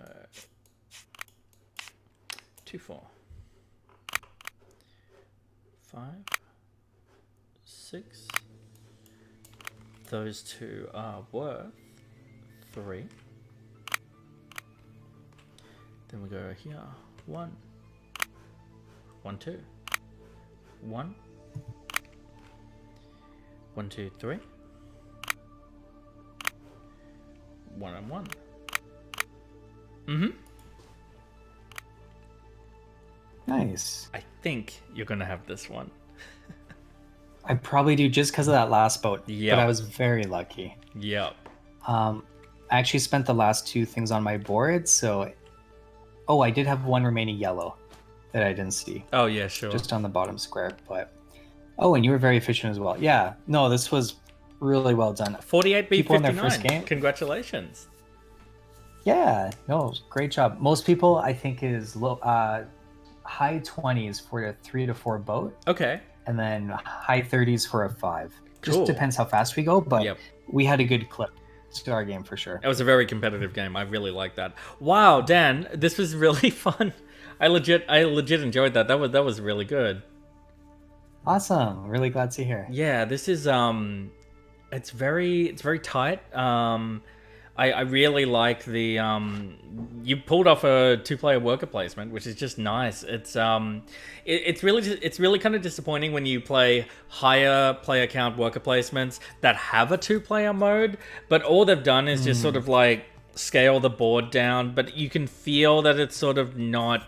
2, 4. 5, 6. Those two are worth 3. Then we go here. 1, 1, 2, 1, 1, 2, 3, 1 and 1. Nice. I think you're gonna have this one. I probably do just because of that last boat. Yep. But I was very lucky. Yep. I actually spent the last 2 things on my board, so... Oh, I did have one remaining yellow that I didn't see. Oh, yeah, sure. Just on the bottom square, but... Oh, and you were very efficient as well. Yeah, no, this was really well done. 48B59. People in their first game. Congratulations. Yeah, no, great job. Most people, I think, is low, high 20s for a 3 to 4 boat. Okay. And then high 30s for a 5. Cool. Just depends how fast we go, but Yep. we had a good clip to our game for sure. It was a very competitive game. I really liked that. Wow, Dan, this was really fun. I legit enjoyed that. That was really good. Awesome. Really glad to hear. Yeah, this is it's very tight. I really like the you pulled off a 2-player worker placement, which is just nice. It's really kind of disappointing when you play higher player count worker placements that have a 2-player mode, but all they've done is just sort of like scale the board down, but you can feel that it's sort of not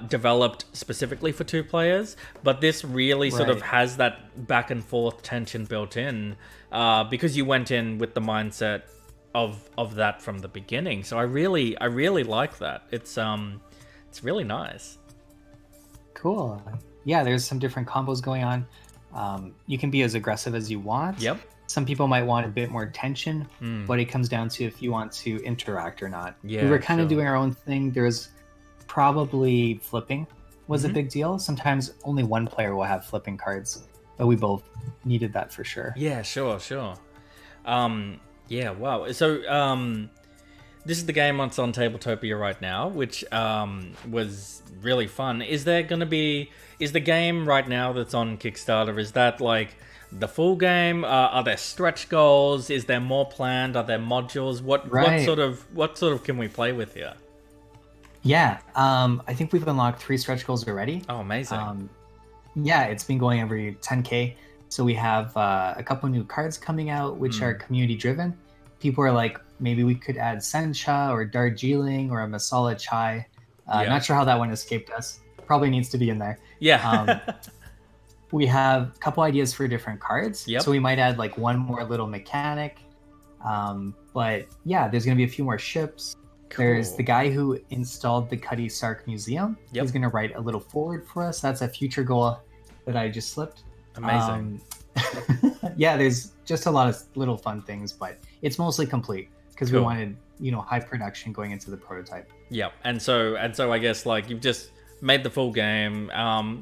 developed specifically for 2 players, but this really sort of has that back and forth tension built in because you went in with the mindset of that from the beginning. So I really like that. It's really nice. Cool. Yeah, there's some different combos going on. You can be as aggressive as you want. Yep. Some people might want a bit more tension, but it comes down to if you want to interact or not. Yeah, we were kind of sure. doing our own thing. There's probably flipping was a big deal. Sometimes only one player will have flipping cards, but we both needed that for sure. Yeah, sure. Yeah, wow. So, this is the game that's on Tabletopia right now, which was really fun. Is the game right now that's on Kickstarter, is that like the full game? Are there stretch goals? Is there more planned? Are there modules? What sort of can we play with here? Yeah, I think we've unlocked 3 stretch goals already. Oh, amazing. Yeah, it's been going every 10k. So we have a couple new cards coming out, which are community driven. People are like, maybe we could add Sencha or Darjeeling or a Masala Chai. Not sure how that one escaped us. Probably needs to be in there. Yeah. We have a couple ideas for different cards. Yep. So we might add like one more little mechanic. But yeah, there's going to be a few more ships. Cool. There's the guy who installed the Cuddy Sark Museum. Yep. He's going to write a little forward for us. That's a future goal that I just slipped. Amazing. Yeah, there's just a lot of little fun things, but it's mostly complete because we wanted, high production going into the prototype. Yep. And so I guess like you've just made the full game.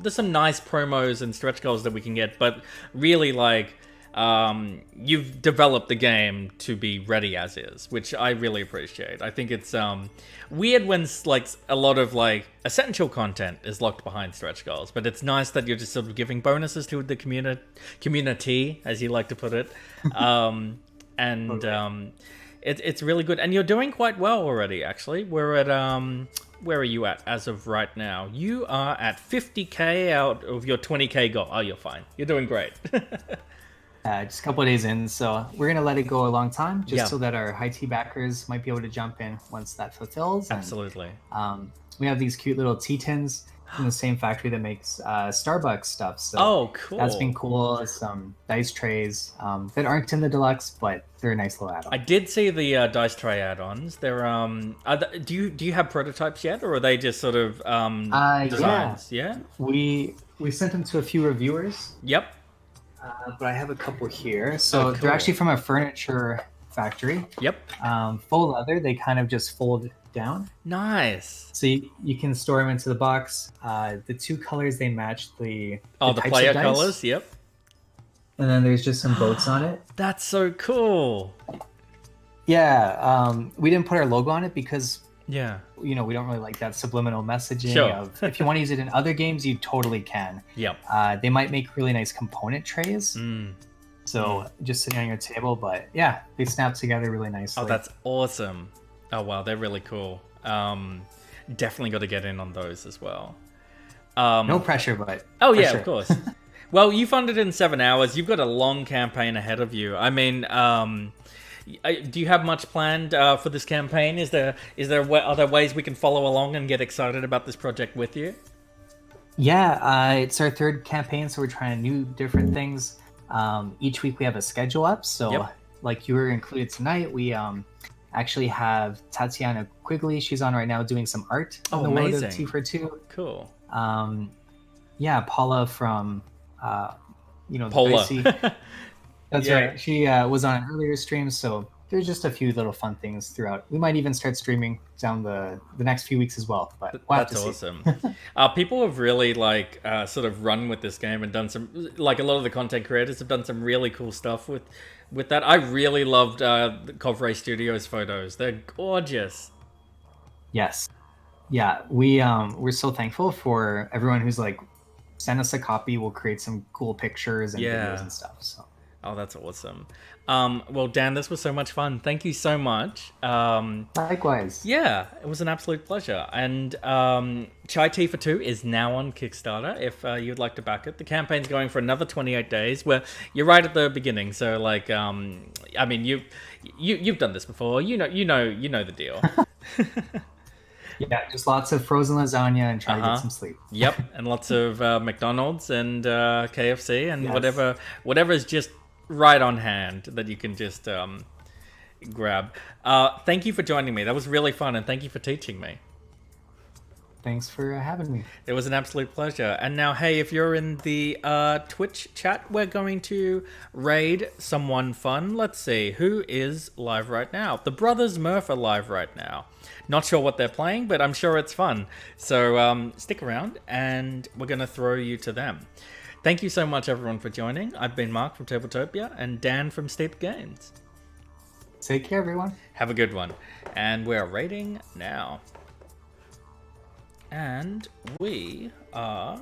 There's some nice promos and stretch goals that we can get, but really like you've developed the game to be ready as is, which I really appreciate. I think it's weird when like a lot of like essential content is locked behind stretch goals, but it's nice that you're just sort of giving bonuses to the community, as you like to put it. It's really good, and you're doing quite well already. Actually, we're at where are you at as of right now? You are at 50k out of your 20k goal. Oh, you're fine. You're doing great. Just a couple of days in, so we're going to let it go a long time just so that our high T backers might be able to jump in once that fulfills. Absolutely. And, we have these cute little tea tins from the same factory that makes Starbucks stuff. So cool. That's been cool. Some dice trays that aren't in the deluxe, but they're a nice little add-on. I did see the dice tray add-ons. They're do you have prototypes yet, or are they just sort of designs? Yeah. We sent them to a few reviewers. Yep. But I have a couple here. So cool. They're actually from a furniture factory. Yep. Full leather. They kind of just fold down. Nice. So you can store them into the box. The 2 colors, they match the player colors. Yep. And then there's just some boats on it. That's so cool. Yeah. We didn't put our logo on it because Yeah. We don't really like that subliminal messaging Sure. of if you want to use it in other games, you totally can. Yep. They might make really nice component trays. So just sitting on your table, but yeah, they snap together really nicely. Oh, that's awesome. Oh, wow, they're really cool. Definitely got to get in on those as well. No pressure, but oh yeah, sure. of course. Well, you funded in 7 hours. You've got a long campaign ahead of you. I mean, do you have much planned for this campaign? Are there ways we can follow along and get excited about this project with you? Yeah, it's our third campaign, so we're trying new different things. Each week we have a schedule up. So, like you were included tonight, we actually have Tatiana Quigley. She's on right now doing some art in the world of T for 2. Cool. Yeah, Paula from Paula. That's right. She was on an earlier stream, so there's just a few little fun things throughout. We might even start streaming down the next few weeks as well. But we'll that's awesome. People have really sort of run with this game and done some, like a lot of the content creators have done some really cool stuff with that. I really loved the Covray Studios photos. They're gorgeous. Yes. Yeah, we're so thankful for everyone who's like, send us a copy. We'll create some cool pictures and videos and stuff. So. Oh, that's awesome. Well, Dan, this was so much fun. Thank you so much. Likewise. Yeah, it was an absolute pleasure. And Chai Tea for 2 is now on Kickstarter if you'd like to back it. The campaign's going for another 28 days. Where you're right at the beginning. So, like, I mean, you've done this before. You know the deal. Yeah, just lots of frozen lasagna and try to get some sleep. Yep, and lots of McDonald's and KFC and whatever is just right on hand that you can just grab. Thank you for joining me. That was really fun, and thank you for teaching me. Thanks for having me. It was an absolute pleasure. And now, hey, if you're in the Twitch chat, we're going to raid someone fun. Let's see, who is live right now? The Brothers Murph are live right now. Not sure what they're playing, but I'm sure it's fun. So stick around, and we're going to throw you to them. Thank you so much, everyone, for joining. I've been Mark from Tabletopia and Dan from Steep Games. Take care, everyone. Have a good one. And we're raiding now. And we are